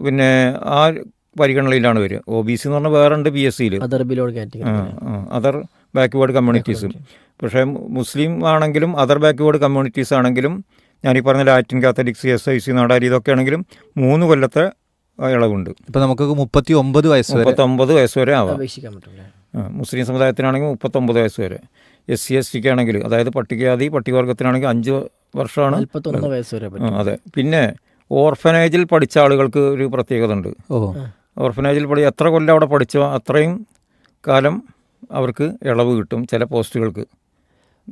പിന്നെ ആ പരിഗണനയിലാണ് വരിക. OBC എന്ന് പറഞ്ഞാൽ വേറെ ഉണ്ട് PSCയിൽ, അതർ ബാക്ക്വേർഡ് കമ്മ്യൂണിറ്റീസ്. പക്ഷേ മുസ്ലിം ആണെങ്കിലും അതർ ബാക്ക്വേർഡ് കമ്മ്യൂണിറ്റീസ് ആണെങ്കിലും ഞാനീ പറഞ്ഞ ലാറ്റിൻ കാത്തലിക്സ്, SIC, നാടാരി ഇതൊക്കെ ആണെങ്കിലും 3 കൊല്ലത്തെ ഇളവുണ്ട്. ഇപ്പം നമുക്ക് 39 വയസ്സ് വരെ ആവാം. മുസ്ലിം സമുദായത്തിനാണെങ്കിൽ 39 വയസ്സ് വരെ. SC STക്ക് ആണെങ്കിൽ അതായത് പട്ടികജാതി പട്ടികവർഗത്തിനാണെങ്കിൽ 5 വർഷമാണ്. അതെ. പിന്നെ ഓർഫനേജിൽ പഠിച്ച ആളുകൾക്ക് ഒരു പ്രത്യേകത ഉണ്ട്. ഓർഫനേജിൽ എത്ര കൊല്ലം അവിടെ പഠിച്ചോ അത്രയും കാലം അവർക്ക് ഇളവ് കിട്ടും ചില പോസ്റ്റുകൾക്ക്.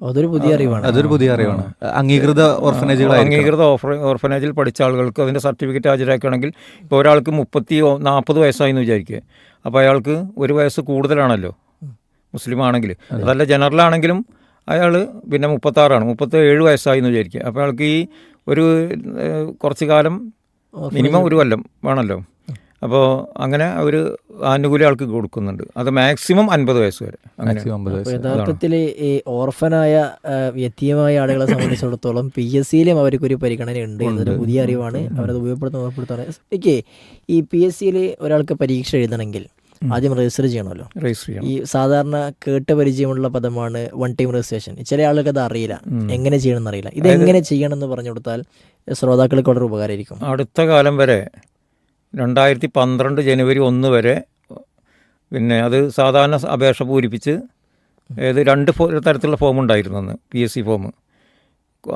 അതൊരു പുതിയ അറിവാണ്. അംഗീകൃത ഓർഫനേജിൽ പഠിച്ച ആളുകൾക്ക് അതിൻ്റെ സർട്ടിഫിക്കറ്റ് ഹാജരാക്കുകയാണെങ്കിൽ ഇപ്പോൾ ഒരാൾക്ക് 40 വയസ്സായെന്ന് വിചാരിക്കുക. അപ്പോൾ അയാൾക്ക് 1 വയസ്സ് കൂടുതലാണല്ലോ മുസ്ലിം ആണെങ്കിൽ. അതല്ല ജനറലാണെങ്കിലും അയാൾ പിന്നെ 37 വയസ്സായെന്ന് വിചാരിക്കുക. അപ്പോൾ അയാൾക്ക് ഈ ഒരു കുറച്ച് കാലം മിനിമം 1 കൊല്ലം വേണമല്ലോ. അപ്പോൾ അങ്ങനെ അവർ ആനുകൂല്യം ആൾക്ക് കൊടുക്കുന്നുണ്ട്. അത് മാക്സിമം 50 വയസ്സ് വരെ. അങ്ങനെ മാക്സിമം 50 അപ്പോൾ വയസ്സ്. യഥാർത്ഥത്തിൽ ഈ ഓർഫനായ യതീമായ ആളുകളെ സംബന്ധിച്ചിടത്തോളം PSCയിലും അവർക്കൊരു പരിഗണന ഉണ്ട് എന്നൊരു പുതിയ അറിവാണ്. അവരത് ഉപയോഗപ്പെടുത്താൻ ഓക്കെ. ഈ PSCയിൽ ഒരാൾക്ക് പരീക്ഷ എഴുതണമെങ്കിൽ ആദ്യം രജിസ്റ്റർ ചെയ്യണമല്ലോ. രജിസ്റ്റർ ചെയ്യണം. ഈ സാധാരണ കേട്ട പരിചയമുള്ള പദമാണ് വൺ ടൈം രജിസ്ട്രേഷൻ. ചില ആളുകൾക്ക് അത് അറിയില്ല, എങ്ങനെ ചെയ്യണമെന്ന് അറിയില്ല. ഇത് എങ്ങനെ ചെയ്യണമെന്ന് പറഞ്ഞു കൊടുത്താൽ ശ്രോതാക്കൾക്ക് വളരെ ഉപകാരമായിരിക്കും. അടുത്ത കാലം വരെ 2012 ജനുവരി 1 വരെ പിന്നെ അത് സാധാരണ അപേക്ഷ പൂരിപ്പിച്ച് രണ്ട് തരത്തിലുള്ള ഫോം ഉണ്ടായിരുന്നു അന്ന്, PSC ഫോം.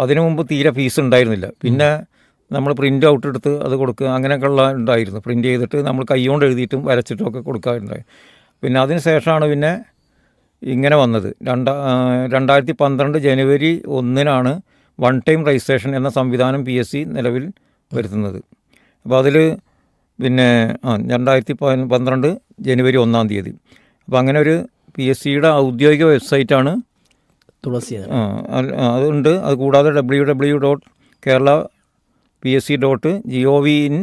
അതിനു മുമ്പ് തീരെ ഫീസ് ഉണ്ടായിരുന്നില്ല. പിന്നെ നമ്മൾ പ്രിൻ്റ് ഔട്ട് എടുത്ത് അത് കൊടുക്കുക അങ്ങനെയൊക്കെയുള്ള ഉണ്ടായിരുന്നു. പ്രിൻ്റ് ചെയ്തിട്ട് നമ്മൾ കൈകൊണ്ട് എഴുതിയിട്ടും വരച്ചിട്ടും ഒക്കെ കൊടുക്കാറുണ്ടായി. പിന്നെ അതിന് ശേഷമാണ് പിന്നെ ഇങ്ങനെ വന്നത്. 2012 ജനുവരി 1 വൺ ടൈം രജിസ്ട്രേഷൻ എന്ന സംവിധാനം PSC നിലവിൽ വരുത്തുന്നത്. അപ്പോൾ അതിൽ പിന്നെ 2012 ജനുവരി 1 അപ്പോൾ അങ്ങനെ ഒരു PSCയുടെ ഔദ്യോഗിക വെബ്സൈറ്റാണ് തുളസി. അതുണ്ട്. അത് കൂടാതെ www.kerala.psc.gov.in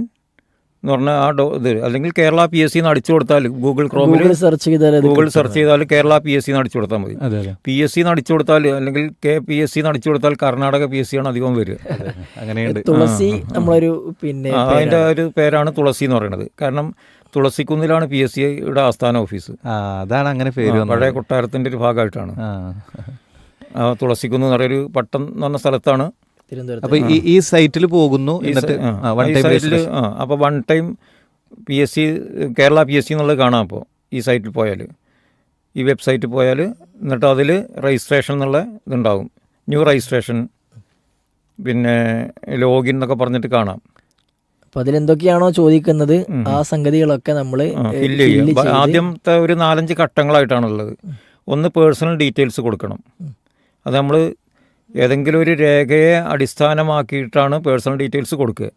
എന്ന് പറഞ്ഞാൽ ഇത് അല്ലെങ്കിൽ കേരള PSC എന്ന് അടിച്ചു കൊടുത്താൽ ഗൂഗിൾ ക്രോമിൽ സെർച്ച് ചെയ്താൽ കേരള PSC എന്ന് അടിച്ചു കൊടുത്താൽ മതി. PSC എന്ന് അടിച്ചു കൊടുത്താൽ അല്ലെങ്കിൽ KPSC എന്ന് അടിച്ചു കൊടുത്താൽ കർണാടക PSC ആണ് അധികം വരിക. അങ്ങനെയുണ്ട്. തുളസി നമ്മളൊരു പിന്നെ അതിൻ്റെ ഒരു പേരാണ് തുളസി എന്ന് പറയുന്നത്. കാരണം തുളസിക്കുന്നിലാണ് PSCയുടെ ആസ്ഥാന ഓഫീസ്. അതാണ് അങ്ങനെ പേര്. പഴയ കൊട്ടാരത്തിൻ്റെ ഒരു ഭാഗമായിട്ടാണ്. തുളസിക്കുന്ന് എന്ന് പറയുന്നൊരു പട്ടം എന്ന് പറഞ്ഞ സ്ഥലത്താണ്. അപ്പോൾ ഈ സൈറ്റിൽ പോകുന്നു. അപ്പോൾ one time PSC Kerala PSC എന്നുള്ളത് കാണാം. അപ്പോൾ ഈ സൈറ്റിൽ പോയാൽ, ഈ വെബ്സൈറ്റിൽ പോയാൽ, എന്നിട്ട് അതിൽ രജിസ്ട്രേഷൻ എന്നുള്ള ഇതുണ്ടാവും. ന്യൂ രജിസ്ട്രേഷൻ, പിന്നെ ലോഗിൻ എന്നൊക്കെ പറഞ്ഞിട്ട് കാണാം. അപ്പോൾ അതിലെന്തൊക്കെയാണോ ചോദിക്കുന്നത് ആ സംഗതികളൊക്കെ നമ്മൾ ഫില്ല് ചെയ്യുക. ആദ്യത്തെ ഒരു 4-5 ഘട്ടങ്ങളായിട്ടാണുള്ളത്. ഒന്ന് പേഴ്സണൽ ഡീറ്റെയിൽസ് കൊടുക്കണം. അത് നമ്മൾ ഏതെങ്കിലും ഒരു രേഖയെ അടിസ്ഥാനമാക്കിയിട്ടാണ് പേഴ്സണൽ ഡീറ്റെയിൽസ് കൊടുക്കുക.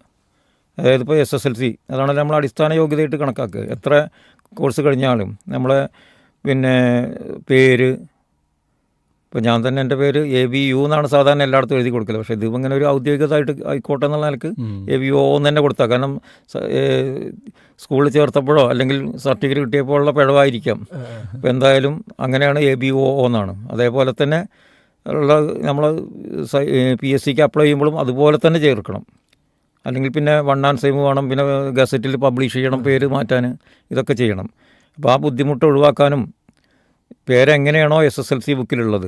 അതായത് ഇപ്പോൾ SSLC അതാണല്ലോ നമ്മൾ അടിസ്ഥാന യോഗ്യതയായിട്ട് കണക്കാക്കുക. എത്ര കോഴ്സ് കഴിഞ്ഞാലും നമ്മളെ പിന്നെ പേര്, ഇപ്പോൾ ഞാൻ തന്നെ എൻ്റെ പേര് ABU എന്നാണ് സാധാരണ എല്ലായിടത്തും എഴുതി കൊടുക്കല്. പക്ഷേ ഇത് ഇങ്ങനെ ഒരു ഔദ്യോഗികമായിട്ട് ആയിക്കോട്ടെ എന്നുള്ള നിലക്ക് ABO എന്ന് തന്നെ കൊടുത്താൽ. കാരണം സ്കൂളിൽ ചേർത്തപ്പോഴോ അല്ലെങ്കിൽ സർട്ടിഫിക്കറ്റ് കിട്ടിയപ്പോൾ ഉള്ള പിഴവായിരിക്കാം. അപ്പോൾ എന്തായാലും അങ്ങനെയാണ് ABO എന്നാണ്. അതേപോലെ തന്നെ ഉള്ള നമ്മൾ PSCക്ക് അപ്ലൈ ചെയ്യുമ്പോഴും അതുപോലെ തന്നെ ചേർക്കണം. അല്ലെങ്കിൽ പിന്നെ 1 ആൻഡ് സെയിം വേണം. പിന്നെ ഗസറ്റിൽ പബ്ലിഷ് ചെയ്യണം, പേര് മാറ്റാൻ, ഇതൊക്കെ ചെയ്യണം. അപ്പോൾ ആ ബുദ്ധിമുട്ട് ഒഴിവാക്കാനും പേരെങ്ങനെയാണോ SSLC ബുക്കിലുള്ളത്,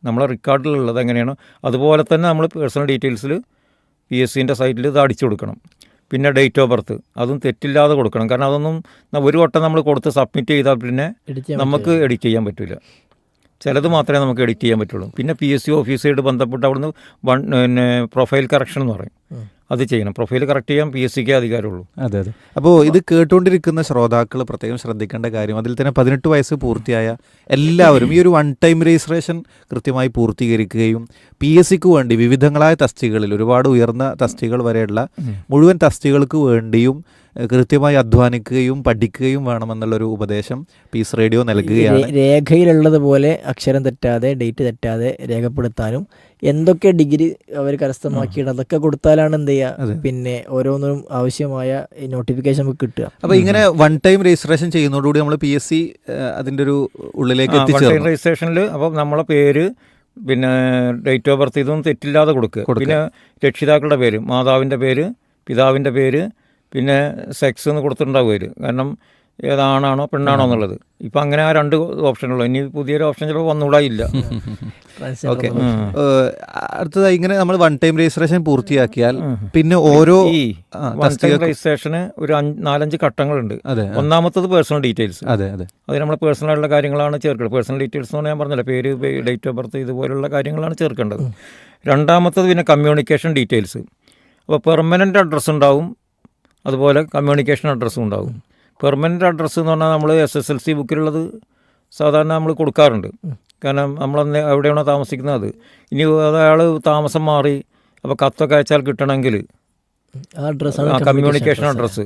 നമ്മളെ റെക്കോർഡിലുള്ളത് എങ്ങനെയാണോ അതുപോലെ തന്നെ നമ്മൾ പേഴ്സണൽ ഡീറ്റെയിൽസിൽ PSCൻ്റെ സൈറ്റിൽ ഇത് അടിച്ചു കൊടുക്കണം. പിന്നെ ഡേറ്റ് ഓഫ് ബർത്ത് അതും തെറ്റില്ലാതെ കൊടുക്കണം. കാരണം അതൊന്നും ഒരു വട്ടം നമ്മൾ കൊടുത്ത് സബ്മിറ്റ് ചെയ്താൽ പിന്നെ നമുക്ക് എഡിറ്റ് ചെയ്യാൻ പറ്റില്ല. ചിലത് മാത്രമേ നമുക്ക് എഡിറ്റ് ചെയ്യാൻ പറ്റുള്ളൂ. പിന്നെ PSC ഓഫീസായിട്ട് ബന്ധപ്പെട്ട് അവിടുന്ന് പിന്നെ പ്രൊഫൈൽ കറക്ഷൻ എന്ന് പറയും, അത് ചെയ്യണം. പ്രൊഫൈൽ കറക്റ്റ് ചെയ്യാൻ PSCക്കേ അധികാരമുള്ളൂ. അതെ. അപ്പോൾ ഇത് കേട്ടുകൊണ്ടിരിക്കുന്ന ശ്രോതാക്കൾ പ്രത്യേകം ശ്രദ്ധിക്കേണ്ട കാര്യം, അതിൽ തന്നെ 18 വയസ്സ് പൂർത്തിയായ എല്ലാവരും ഈ ഒരു വൺ ടൈം രജിസ്ട്രേഷൻ കൃത്യമായി പൂർത്തീകരിക്കുകയും PSCക്ക് വേണ്ടി വിവിധങ്ങളായ തസ്തികകളിൽ ഒരുപാട് ഉയർന്ന തസ്തികകൾ വരെയുള്ള മുഴുവൻ തസ്തികൾക്ക് വേണ്ടിയും കൃത്യമായി അധ്വാനിക്കുകയും പഠിക്കുകയും വേണമെന്നുള്ളൊരു ഉപദേശം പീസ് റേഡിയോ നൽകുകയാണ്. രേഖയിലുള്ളതുപോലെ അക്ഷരം തെറ്റാതെ ഡേറ്റ് തെറ്റാതെ രേഖപ്പെടുത്താനും എന്തൊക്കെ ഡിഗ്രി അവർ കരസ്ഥമാക്കിയിട്ട് അതൊക്കെ കൊടുത്താലാണ് എന്ത് ചെയ്യുക, പിന്നെ ഓരോന്നിനും ആവശ്യമായ നോട്ടിഫിക്കേഷൻ നമുക്ക് കിട്ടുക. അപ്പോൾ ഇങ്ങനെ വൺ ടൈം രജിസ്ട്രേഷൻ ചെയ്യുന്നതോടുകൂടി നമ്മൾ PSC അതിൻ്റെ ഒരു ഉള്ളിലേക്ക് എത്തിച്ചേർന്നു. രജിസ്ട്രേഷനിൽ അപ്പോൾ നമ്മളെ പേര്, പിന്നെ ഡേറ്റ് ഓഫ് ബർത്ത് ഇതൊന്നും തെറ്റില്ലാതെ കൊടുക്കുക. പിന്നെ രക്ഷിതാക്കളുടെ പേര്, മാതാവിൻ്റെ പേര്, പിതാവിൻ്റെ പേര്, പിന്നെ സെക്സ് എന്ന് കൊടുത്തിട്ടുണ്ടാവുക. കാരണം ഏതാണാണോ പെണ്ണാണോ എന്നുള്ളത്. ഇപ്പം അങ്ങനെ ആ 2 ഓപ്ഷനുള്ളൂ. ഇനി പുതിയൊരു ഓപ്ഷൻ ചിലപ്പോൾ വന്നുകൂടായില്ല. ഓക്കെ. അടുത്തതായി ഇങ്ങനെ നമ്മൾ വൺ ടൈം രജിസ്ട്രേഷൻ പൂർത്തിയാക്കിയാൽ പിന്നെ ഓരോ വൺ ടൈം രജിസ്ട്രേഷന് ഒരു 4-5 ഘട്ടങ്ങളുണ്ട്. ഒന്നാമത്തത് പേഴ്സണൽ ഡീറ്റെയിൽസ്. അത് നമ്മൾ പേഴ്സണലായിട്ടുള്ള കാര്യങ്ങളാണ് ചേർക്കേണ്ടത്. പേഴ്സണൽ ഡീറ്റെയിൽസ് എന്ന് ഞാൻ പറഞ്ഞില്ല, പേര്, ഡേറ്റ് ഓഫ് ബർത്ത് ഇതുപോലുള്ള കാര്യങ്ങളാണ് ചേർക്കേണ്ടത്. രണ്ടാമത്തത് പിന്നെ കമ്മ്യൂണിക്കേഷൻ ഡീറ്റെയിൽസ്. അപ്പോൾ പെർമനൻ്റ് അഡ്രസ്സ് ഉണ്ടാവും, അതുപോലെ കമ്മ്യൂണിക്കേഷൻ അഡ്രസ്സും ഉണ്ടാവും. പെർമനൻ്റ് അഡ്രസ്സ് എന്ന് പറഞ്ഞാൽ നമ്മൾ SSLC ബുക്കിലുള്ളത് സാധാരണ നമ്മൾ കൊടുക്കാറുണ്ട്. കാരണം നമ്മളന്ന് എവിടെയാണോ താമസിക്കുന്നത് അത്. ഇനി അയാൾ താമസം മാറി അപ്പോൾ കത്തൊക്കെ അയച്ചാൽ കിട്ടണമെങ്കിൽ കമ്മ്യൂണിക്കേഷൻ അഡ്രസ്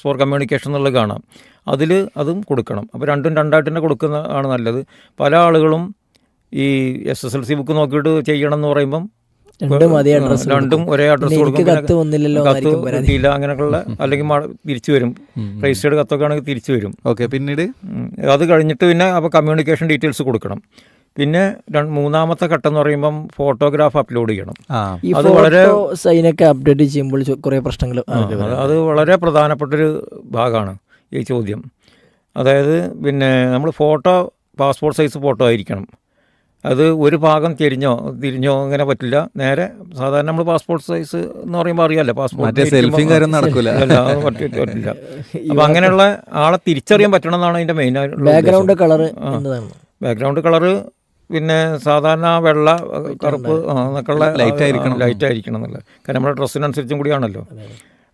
ഫോർ കമ്മ്യൂണിക്കേഷൻ എന്നുള്ളത് കാണാം. അതും കൊടുക്കണം. അപ്പോൾ രണ്ടും രണ്ടായിട്ട് തന്നെ കൊടുക്കുന്നതാണ് നല്ലത്. പല ആളുകളും ഈ SSLC ബുക്ക് നോക്കിയിട്ട് ചെയ്യണം എന്ന് പറയുമ്പം രണ്ടും അതേ അഡ്രസ്സ് രണ്ടും ഒരേ അഡ്രസ്സ് കൊടുക്കും. കത്ത് വന്നില്ലല്ലോ കത്ത് കിട്ടിയില്ല അങ്ങനെയൊക്കെയുള്ള, അല്ലെങ്കിൽ തിരിച്ചു വരും. രജിസ്റ്റേർഡ് കത്തൊക്കെ ആണെങ്കിൽ തിരിച്ചു വരും. ഓക്കെ. പിന്നീട് അത് കഴിഞ്ഞിട്ട് പിന്നെ അപ്പോൾ കമ്മ്യൂണിക്കേഷൻ ഡീറ്റെയിൽസ് കൊടുക്കണം. പിന്നെ മൂന്നാമത്തെ ഘട്ടം എന്ന് പറയുമ്പം ഫോട്ടോഗ്രാഫ് അപ്ലോഡ് ചെയ്യണം. അത് വളരെ സൈനൊക്കെ അപ്ഡേറ്റ് ചെയ്യുമ്പോൾ കുറേ പ്രശ്നങ്ങൾ, അത് വളരെ പ്രധാനപ്പെട്ടൊരു ഭാഗമാണ് ഈ ചോദ്യം. അതായത് പിന്നെ നമ്മൾ ഫോട്ടോ പാസ്പോർട്ട് സൈസ് ഫോട്ടോ ആയിരിക്കണം. അത് ഒരു ഭാഗം തിരിഞ്ഞോ അങ്ങനെ പറ്റില്ല. നേരെ സാധാരണ നമ്മൾ പാസ്പോർട്ട് സൈസ് എന്ന് പറയുമ്പോൾ അറിയാമല്ലോ, പാസ്പോർട്ട് സെൽഫിയും കാര്യം നടക്കില്ല. പറ്റില്ല. അപ്പം അങ്ങനെയുള്ള ആളെ തിരിച്ചറിയാൻ പറ്റണം എന്നാണ് അതിൻ്റെ മെയിൻ ആയിട്ടുള്ള ബാക്ക്ഗ്രൗണ്ട് കളർ. ബാക്ക്ഗ്രൗണ്ട് കളറ് പിന്നെ സാധാരണ വെള്ള, കറുപ്പ് എന്നൊക്കെയുള്ള ലൈറ്റ് ആയിരിക്കണം എന്നുള്ളത്. കാരണം നമ്മുടെ ഡ്രസ്സിനനുസരിച്ചും കൂടിയാണല്ലോ.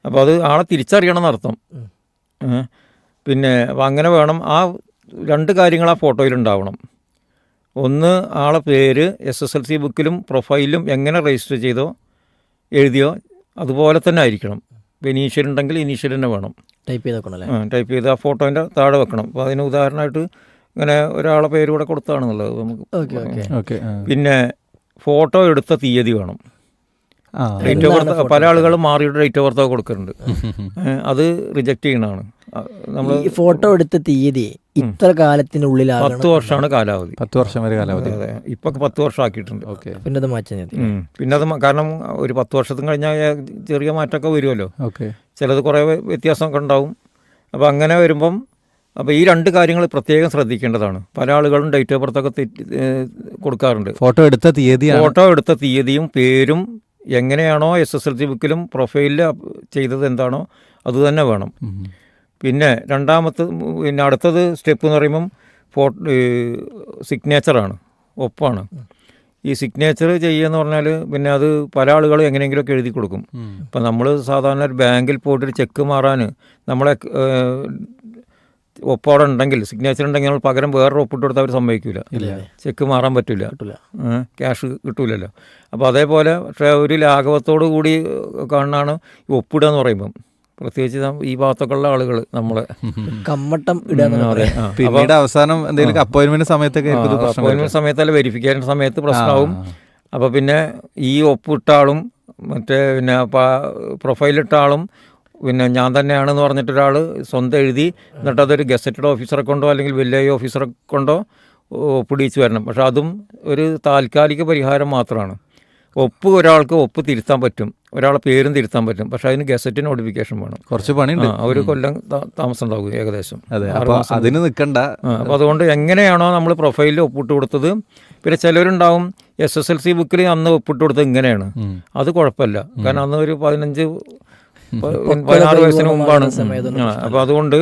അപ്പോൾ അത് ആളെ തിരിച്ചറിയണം എന്നർത്ഥം. പിന്നെ അപ്പം അങ്ങനെ വേണം. ആ രണ്ട് കാര്യങ്ങൾ ആ ഫോട്ടോയിലുണ്ടാവണം. ഒന്ന്, ആളെ പേര് SSLC ബുക്കിലും പ്രൊഫൈലിലും എങ്ങനെ രജിസ്റ്റർ ചെയ്തോ എഴുതിയോ അതുപോലെ തന്നെ ആയിരിക്കണം. ഇപ്പോൾ ഇനീഷ്യൽ ഉണ്ടെങ്കിൽ ഇനീഷ്യൽ തന്നെ വേണം. ടൈപ്പ് ചെയ്ത് ആ ഫോട്ടോൻ്റെ താഴെ വെക്കണം. അപ്പോൾ അതിന് ഉദാഹരണമായിട്ട് ഇങ്ങനെ ഒരാളെ പേര് കൂടെ കൊടുത്താണെന്നുള്ളത് നമുക്ക്. പിന്നെ ഫോട്ടോ എടുത്ത തീയതി വേണം. ഡേറ്റ് ഓഫ് ബർത്ത് പല ആളുകളും മാറിയിട്ട് ഡേറ്റ് ഓഫ് ബർത്ത് കൊടുക്കുന്നുണ്ട്. അത് റിജക്റ്റ് ചെയ്യണതാണ്. നമ്മൾ ഫോട്ടോ എടുത്ത തീയതി ഇത്ര കാലത്തിനുള്ളിൽ 10 വർഷമാണ് കാലാവധി. 10 വർഷം വരെ കാലാവധി. അതെ, ഇപ്പൊ 10 വർഷം ആക്കിയിട്ടുണ്ട്. പിന്നെ അത് മാറ്റാൻ പിന്നെ അത് കാരണം ഒരു 10 വർഷത്തിന് കഴിഞ്ഞാൽ ചെറിയ മാറ്റമൊക്കെ വരുമല്ലോ. ചിലത് കുറേ വ്യത്യാസമൊക്കെ ഉണ്ടാവും. അപ്പോൾ അങ്ങനെ വരുമ്പം അപ്പോൾ ഈ രണ്ട് കാര്യങ്ങൾ പ്രത്യേകം ശ്രദ്ധിക്കേണ്ടതാണ്. പല ആളുകളും ഡേറ്റ് ഓഫ് ബർത്തൊക്കെ കൊടുക്കാറുണ്ട്. ഫോട്ടോ എടുത്ത തീയതിയും പേരും എങ്ങനെയാണോ SSLC ബുക്കിലും പ്രൊഫൈലിൽ ചെയ്തത് എന്താണോ അത് തന്നെ വേണം. പിന്നെ അടുത്തത് സ്റ്റെപ്പ് എന്ന് പറയുമ്പം സിഗ്നേച്ചറാണ്, ഒപ്പാണ്. ഈ സിഗ്നേച്ചർ ചെയ്യുകയെന്ന് പറഞ്ഞാൽ പിന്നെ അത് പല ആളുകളും എങ്ങനെയെങ്കിലുമൊക്കെ എഴുതി കൊടുക്കും. ഇപ്പം നമ്മൾ സാധാരണ ഒരു ബാങ്കിൽ പോയിട്ടൊരു ചെക്ക് മാറാൻ നമ്മളെ ഒപ്പോടെ ഉണ്ടെങ്കിൽ, സിഗ്നേച്ചർ ഉണ്ടെങ്കിൽ നമ്മൾ പകരം വേറൊരു ഒപ്പിട്ട് കൊടുത്താൽ അവർ സമ്മതിക്കില്ല. ചെക്ക് മാറാൻ പറ്റില്ല, ക്യാഷ് കിട്ടൂലല്ലോ. അപ്പോൾ അതേപോലെ പക്ഷേ ഒരു ലാഘവത്തോടു കൂടി കാണാനാണ് ഈ ഒപ്പിടുക എന്ന് പറയുമ്പം. പ്രത്യേകിച്ച് ഈ ഭാഗത്തൊക്കെ ഉള്ള ആളുകൾ നമ്മളെ കമ്മട്ടം ഇടുക. പിന്നീട് അവസാനം എന്തെങ്കിലും അപ്പോയിൻമെന്റ് സമയത്തല്ല, വെരിഫിക്കേഷൻ സമയത്ത് പ്രശ്നമാവും. അപ്പോൾ പിന്നെ ഈ ഒപ്പിട്ട ആളും മറ്റേ പിന്നെ പ്രൊഫൈലിട്ട ആളും പിന്നെ ഞാൻ തന്നെയാണെന്ന് പറഞ്ഞിട്ടൊരാൾ സ്വന്തം എഴുതി എന്നിട്ട് അതൊരു ഗസറ്റഡ് ഓഫീസറെ കൊണ്ടോ അല്ലെങ്കിൽ വില്ലേജ് ഓഫീസറെ കൊണ്ടോ ഒപ്പിടിച്ച് വരണം. പക്ഷെ അതും ഒരു താൽക്കാലിക പരിഹാരം മാത്രമാണ്. ഒരാൾക്ക് ഒപ്പ് തിരുത്താൻ പറ്റും, ഒരാളെ പേരും തിരുത്താൻ പറ്റും. പക്ഷെ അതിന് ഗസറ്റ് നോട്ടിഫിക്കേഷൻ വേണം. കുറച്ച് പണിയുണ്ട്. ഒരു കൊല്ലം താമസം ഉണ്ടാകും ഏകദേശം. അതിന് നിൽക്കണ്ട. അപ്പോൾ അതുകൊണ്ട് എങ്ങനെയാണോ നമ്മൾ പ്രൊഫൈലിൽ ഒപ്പിട്ട് കൊടുത്തത്, പിന്നെ ചിലരുണ്ടാവും SSLC ബുക്കിൽ അന്ന് ഒപ്പിട്ട് കൊടുത്തത് ഇങ്ങനെയാണ്, അത് കുഴപ്പമില്ല. കാരണം അന്ന് ഒരു 16 വയസ്സിന് മുമ്പാണ്. അപ്പോൾ അതുകൊണ്ട്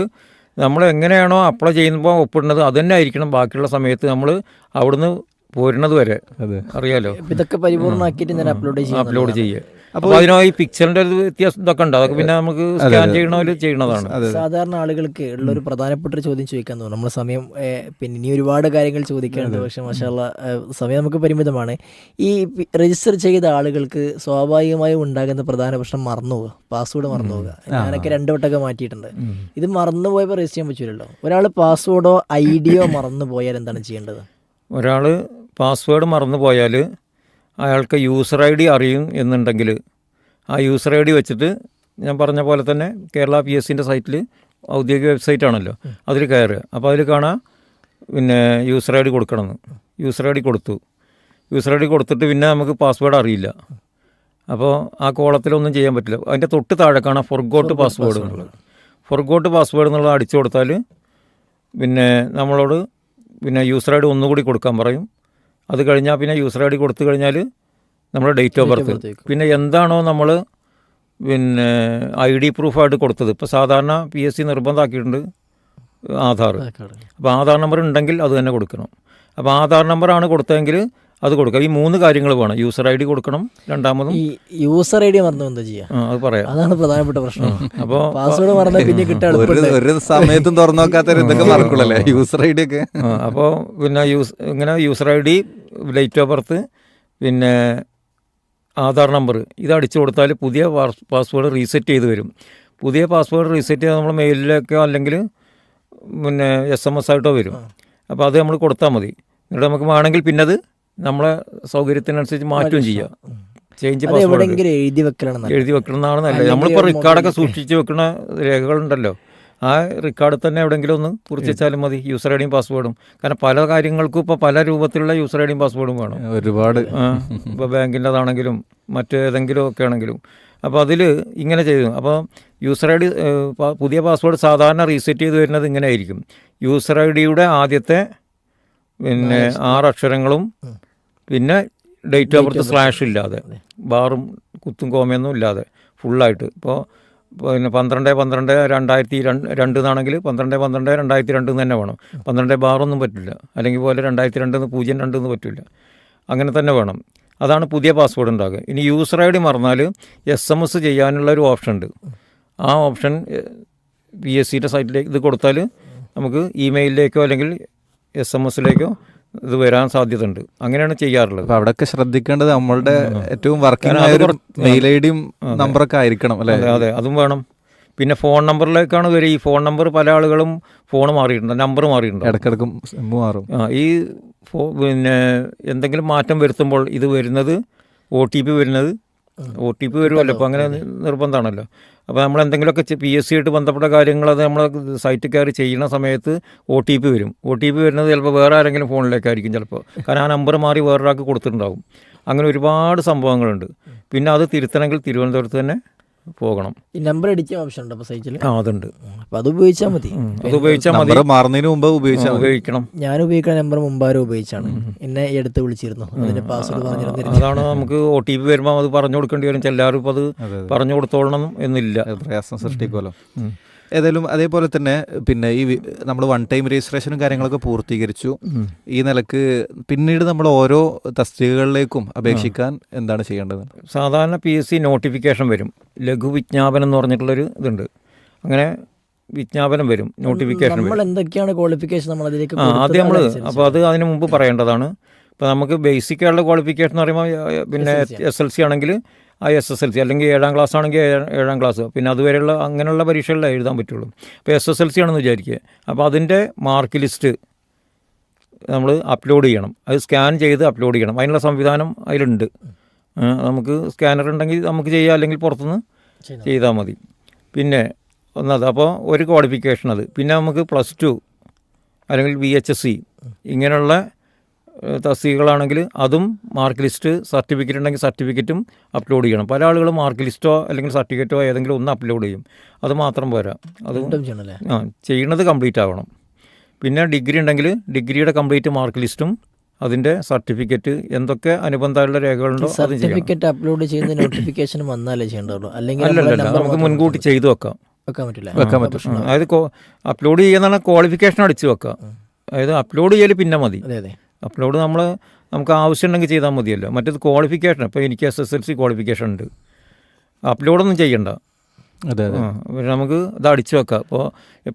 നമ്മൾ എങ്ങനെയാണോ അപ്ലൈ ചെയ്യുമ്പോൾ ഒപ്പിടുന്നത് അത് തന്നെ ആയിരിക്കണം ബാക്കിയുള്ള സമയത്ത് നമ്മൾ അവിടുന്ന് പോരുന്നത് വരെ. അറിയാലോ, ഇതൊക്കെ പരിപൂർണ്ണമാക്കിയിട്ട് ഞാൻ അപ്ലോഡ് ചെയ്യുക. അപ്പോൾ അതിനായി പിക്ചറിൻ്റെ ഒരു വ്യത്യാസം ഇതൊക്കെ ഉണ്ട്. അതൊക്കെ പിന്നെ നമുക്ക് സ്കാൻ ചെയ്യണതാണ്. സാധാരണ ആളുകൾക്ക് ഉള്ളൊരു പ്രധാനപ്പെട്ട ഒരു ചോദ്യം ചോദിക്കാൻ തോന്നുന്നു. നമ്മളെ സമയം പിന്നെ ഇനി ഒരുപാട് കാര്യങ്ങൾ ചോദിക്കാനുണ്ട്. പക്ഷേ മാഷാഅല്ലാ സമയം നമുക്ക് പരിമിതമാണ്. ഈ രജിസ്റ്റർ ചെയ്ത ആളുകൾക്ക് സ്വാഭാവികമായും ഉണ്ടാകുന്ന പ്രധാന പ്രശ്നം മറന്നുപോവുക, പാസ്വേഡ് മറന്നുപോവുക. ഞാനൊക്കെ 2 വട്ടമൊക്കെ മാറ്റിയിട്ടുണ്ട്. ഇത് മറന്നുപോയപ്പോൾ രജിസ്റ്റർ ചെയ്യാൻ പറ്റില്ലല്ലോ. ഒരാൾ പാസ്വേഡോ ID മറന്നു പോയാൽ എന്താണ് ചെയ്യേണ്ടത്? ഒരാൾ പാസ്വേഡ് മറന്നു പോയാൽ അയാൾക്ക് യൂസർ ID അറിയും എന്നുണ്ടെങ്കിൽ ആ യൂസർ ID വെച്ചിട്ട് ഞാൻ പറഞ്ഞ പോലെ തന്നെ കേരള PSCൻ്റെ സൈറ്റിൽ ഔദ്യോഗിക വെബ്സൈറ്റാണല്ലോ, അതിൽ കയറുക. അപ്പോൾ അതിൽ കാണാം പിന്നെ യൂസർ ID കൊടുക്കണമെന്ന്. യൂസർ ID കൊടുത്തിട്ട് പിന്നെ നമുക്ക് പാസ്വേഡ് അറിയില്ല. അപ്പോൾ ആ കോളത്തിലൊന്നും ചെയ്യാൻ പറ്റില്ല. അതിൻ്റെ തൊട്ട് താഴെ കാണാം ഫൊർഗോട്ട് പാസ്വേഡ് എന്നുള്ളത്. ഫൊർഗോട്ട് പാസ്വേഡ് എന്നുള്ളത് അടിച്ചു കൊടുത്താൽ പിന്നെ നമ്മളോട് പിന്നെ യൂസർ ID ഒന്നുകൂടി കൊടുക്കാൻ പറയും. അത് കഴിഞ്ഞാൽ പിന്നെ യൂസർ ID കൊടുത്തു കഴിഞ്ഞാൽ നമ്മുടെ ഡേറ്റ് ഓഫ് ബർത്ത്, പിന്നെ എന്താണോ നമ്മൾ പിന്നെ ID പ്രൂഫായിട്ട് കൊടുത്തത്. ഇപ്പോൾ സാധാരണ PSC നിർബന്ധമാക്കിയിട്ടുണ്ട് ആധാർ. അപ്പോൾ ആധാർ നമ്പർ ഉണ്ടെങ്കിൽ അത് തന്നെ കൊടുക്കണം. അപ്പോൾ ആധാർ നമ്പറാണ് കൊടുത്തതെങ്കിൽ അത് കൊടുക്കുക. ഈ 3 കാര്യങ്ങൾ വേണം. യൂസർ ID കൊടുക്കണം, രണ്ടാമതും ഈ യൂസർ ID മറന്നു എന്താ ചെയ്യുക? അത് പറയാം, അതാണ് പ്രധാനപ്പെട്ട പ്രശ്നം. അപ്പോൾ പാസ്വേഡ് മറന്നാൽ പിന്നെ കിട്ടാൻ ഒരു സമയത്തും തുറന്നു നോക്കാത്ത ഇതൊക്കെ മറക്കുള്ളല്ലേ യൂസർ ID ഒക്കെ. അപ്പോൾ പിന്നെ ഇങ്ങനെ user ID, date of birth, പിന്നെ ആധാർ നമ്പർ ഇത് അടിച്ചു കൊടുത്താൽ പുതിയ പാസ്വേഡ് റീസെറ്റ് ചെയ്ത് വരും. പുതിയ പാസ്വേഡ് റീസെറ്റ് ചെയ്താൽ നമ്മൾ മെയിലിലേക്കോ അല്ലെങ്കിൽ പിന്നെ SMS ആയിട്ടോ വരും. അപ്പോൾ അത് നമ്മൾ കൊടുത്താൽ മതി. എന്നിട്ട് നമുക്ക് വേണമെങ്കിൽ പിന്നെ അത് നമ്മളെ സൗകര്യത്തിനനുസരിച്ച് മാറ്റുകയും ചെയ്യാം. ചേഞ്ച് അത് പാസ്വേഡ് എവിടെയെങ്കിലും എഴുതി വെക്കലാണ് നല്ലത്. എഴുതി വെക്കണമെന്നാണ് നല്ലത്. അല്ലെങ്കിൽ നമ്മളിപ്പോൾ ഒരു റെക്കോർഡൊക്കെ മൊബൈലിൽ സൂക്ഷിച്ച് വെക്കുന്ന രേഖകളുണ്ടല്ലോ, ആ റെക്കോർഡ് തന്നെ എവിടെയെങ്കിലും ഒന്ന് കുറിച്ച് വെച്ചാലും മതി, യൂസർ ഐ ഡിയും പാസ്വേഡും. കാരണം പല കാര്യങ്ങൾക്കും ഇപ്പോൾ പല രൂപത്തിലുള്ള യൂസർ ഐ ഡിയും പാസ്വേഡും വേണം. ഒരുപാട് ഇപ്പോൾ ബാങ്കിൻ്റെതാണെങ്കിലും മറ്റേതെങ്കിലും ഒക്കെ ആണെങ്കിലും. അപ്പോൾ അതിൽ ഇങ്ങനെ ചെയ്തു. അപ്പോൾ യൂസർ ഐ ഡി പുതിയ പാസ്വേഡ് സാധാരണ റീസെറ്റ് ചെയ്ത് വരുന്നത് ഇങ്ങനെ ആയിരിക്കും. യൂസർ ഐ ഡിയുടെ ആദ്യത്തെ പിന്നെ 6 അക്ഷരങ്ങളും പിന്നെ ഡേറ്റ് ഓഫ് ബർത്ത് സ്ലാഷ് ഇല്ലാതെ, ബാറും കുത്തും കോമയൊന്നും ഇല്ലാതെ ഫുള്ളായിട്ട്. ഇപ്പോൾ പിന്നെ 12/12/2002 എന്നാണെങ്കിൽ 12/12/2002 തന്നെ വേണം. 12 ബാറൊന്നും പറ്റില്ല, അല്ലെങ്കിൽ പോലെ 2002 എന്ന് പറ്റില്ല, അങ്ങനെ തന്നെ വേണം. അതാണ് പുതിയ പാസ്വേഡ് ഉണ്ടാകുക. ഇനി യൂസർ ഐ ഡി മറന്നാൽ SMS ചെയ്യാനുള്ള ഒരു ഓപ്ഷൻ ഉണ്ട്. ആ ഓപ്ഷൻ PSCയുടെ സൈറ്റിലേക്ക് ഇത് കൊടുത്താൽ നമുക്ക് ഇമെയിലിലേക്കോ അല്ലെങ്കിൽ SMS-ലേക്കോ ഇത് വരാൻ സാധ്യതയുണ്ട്. അങ്ങനെയാണ് ചെയ്യാറുള്ളത്. അപ്പോൾ അവിടെയൊക്കെ ശ്രദ്ധിക്കേണ്ടത് നമ്മളുടെ ഏറ്റവും വർക്കിംഗ് ആയ ഒരു മെയിൽ ഐ ഡിയും നമ്പറൊക്കെ ആയിരിക്കണം അല്ലേ? അതെ, അതും വേണം. പിന്നെ ഫോൺ നമ്പറിലേക്കാണ് വരിക. ഈ ഫോൺ നമ്പർ പല ആളുകളും ഫോൺ മാറിയിട്ടുണ്ട്, നമ്പർ മാറിയിട്ടുണ്ട്, ഇടയ്ക്കിടയ്ക്കും മാറും. ഈ പിന്നെ എന്തെങ്കിലും മാറ്റം വരുത്തുമ്പോൾ ഇത് വരുന്നത് OTP വരുന്നത് OTP വരുമല്ലോ. അപ്പോൾ അങ്ങനെ നിർബന്ധമാണല്ലോ. അപ്പോൾ നമ്മൾ എന്തെങ്കിലുമൊക്കെ PSC ആയിട്ട് ബന്ധപ്പെട്ട കാര്യങ്ങൾ അത് നമ്മൾ സൈറ്റിൽ കയറി ചെയ്യുന്ന സമയത്ത് OTP വരും. OTP വരുന്നത് ചിലപ്പോൾ വേറെ ആരെങ്കിലും ഫോണിലേക്കായിരിക്കും ചിലപ്പോൾ, കാരണം ആ നമ്പർ മാറി വേറൊരാൾക്ക് കൊടുത്തിട്ടുണ്ടാകും. അങ്ങനെ ഒരുപാട് സംഭവങ്ങളുണ്ട്. പിന്നെ അത് തിരുത്തണമെങ്കിൽ തിരുവനന്തപുരത്ത് തന്നെ പോകണം. ഈ നമ്പർ എഡിറ്റ് ഓപ്ഷൻ ഉണ്ട് അപ്പോൾ സൈറ്റിൽ. അതുണ്ട്. അപ്പോൾ അത് ഉപയോഗിച്ചാൽ മതി. അത് ഉപയോഗിച്ചാൽ മതി. നമ്പർ മാറുന്നതിന് മുമ്പ് ഉപയോഗിക്കണം. ഞാൻ ഉപയോഗിക്കുന്ന നമ്പർ മുമ്പാരും ഉപയോഗിച്ചാണ്. എന്നെ എടുത്ത് വിളിച്ചിരുന്നു, അതിന്റെ പാസ്വേഡ് പറഞ്ഞിരുന്നു. അതാണ് നമുക്ക് OTP വരുമ്പോൾ അത് പറഞ്ഞു കൊടുക്കേണ്ടി വരും. എല്ലാവരും ഇപ്പോൾ അത് പറഞ്ഞു കൊടുത്തോളണം എന്നില്ല, പ്രയാസം സൃഷ്ടിക്കുമല്ലോ. ഏതായാലും അതേപോലെ തന്നെ പിന്നെ ഈ നമ്മൾ വൺ ടൈം രജിസ്ട്രേഷനും കാര്യങ്ങളൊക്കെ പൂർത്തീകരിച്ചു. ഈ നിലക്ക് പിന്നീട് നമ്മൾ ഓരോ തസ്തികകളിലേക്കും അപേക്ഷിക്കാൻ എന്താണ് ചെയ്യേണ്ടത്? സാധാരണ PSC നോട്ടിഫിക്കേഷൻ വരും. ലഘു വിജ്ഞാപനം എന്ന് പറഞ്ഞിട്ടുള്ളൊരു ഇതുണ്ട്. അങ്ങനെ വിജ്ഞാപനം വരും, നോട്ടിഫിക്കേഷൻ വരും. എന്തൊക്കെയാണ് ക്വാളിഫിക്കേഷൻ നമ്മൾ അതിലേക്ക് ആദ്യം നമ്മൾ അപ്പോൾ അത് അതിന് മുമ്പ് പറയേണ്ടതാണ്. ഇപ്പോൾ നമുക്ക് ബേസിക് ആയിട്ടുള്ള ക്വാളിഫിക്കേഷൻ എന്ന് പറയുമ്പോൾ പിന്നെ SLC ആണെങ്കിൽ ആ SSLC, അല്ലെങ്കിൽ 7ാം ക്ലാസ് ആണെങ്കിൽ 7ാം ക്ലാസ്, പിന്നെ അതുവരെയുള്ള അങ്ങനെയുള്ള പരീക്ഷകളിൽ എഴുതാൻ പറ്റുള്ളൂ. ഇപ്പോൾ SSLC ആണെന്ന് വിചാരിക്കുക. അപ്പോൾ അതിൻ്റെ മാർക്ക് ലിസ്റ്റ് നമ്മൾ അപ്ലോഡ് ചെയ്യണം. അത് സ്കാൻ ചെയ്ത് അപ്ലോഡ് ചെയ്യണം. അതിനുള്ള സംവിധാനം അതിലുണ്ട്. നമുക്ക് സ്കാനർ ഉണ്ടെങ്കിൽ നമുക്ക് ചെയ്യാം, അല്ലെങ്കിൽ പുറത്തുനിന്ന് ചെയ്താൽ മതി. പിന്നെ ഒന്നത് അപ്പോൾ ഒരു ക്വാളിഫിക്കേഷൻ അത്. പിന്നെ നമുക്ക് +2 അല്ലെങ്കിൽ VHSC ഇങ്ങനെയുള്ള തസ്തികകളാണെങ്കിൽ അതും മാർക്ക് ലിസ്റ്റ്, സർട്ടിഫിക്കറ്റ് ഉണ്ടെങ്കിൽ സർട്ടിഫിക്കറ്റും അപ്ലോഡ് ചെയ്യണം. പല ആളുകളും മാർക്ക് ലിസ്റ്റോ അല്ലെങ്കിൽ സർട്ടിഫിക്കറ്റോ ഏതെങ്കിലും ഒന്ന് അപ്ലോഡ് ചെയ്യും. അത് മാത്രം പോരാ, അത് ചെയ്യുന്നത് കംപ്ലീറ്റ് ആവണം. പിന്നെ ഡിഗ്രി ഉണ്ടെങ്കിൽ ഡിഗ്രിയുടെ കംപ്ലീറ്റ് മാർക്ക് ലിസ്റ്റും അതിൻ്റെ സർട്ടിഫിക്കറ്റ് എന്തൊക്കെ അനുബന്ധമായുള്ള രേഖകളുണ്ടോ അത് സർട്ടിഫിക്കറ്റ് അപ്ലോഡ് ചെയ്യുന്ന നോട്ടിഫിക്കേഷൻ വന്നാലേ ചെയ്യേണ്ടതുള്ളൂ, അല്ലെങ്കിൽ അല്ലല്ല, നമുക്ക് മുൻകൂട്ടി ചെയ്തു വെക്കാം. വെക്കാൻ പറ്റില്ല. അതായത് അപ്ലോഡ് ചെയ്യുന്ന ക്വാളിഫിക്കേഷൻ അടിച്ചു വെക്കാം. അതായത് അപ്ലോഡ് ചെയ്യൽ പിന്നെ മതി. അപ്ലോഡ് നമുക്ക് ആവശ്യമുണ്ടെങ്കിൽ ചെയ്താൽ മതിയല്ലോ. മറ്റേത് ക്വാളിഫിക്കേഷൻ, ഇപ്പോൾ എനിക്ക് SSLC ക്വാളിഫിക്കേഷൻ ഉണ്ട്, അപ്ലോഡൊന്നും ചെയ്യണ്ട. പിന്നെ നമുക്ക് ഇത് അടിച്ചു വെക്കാം. ഇപ്പോൾ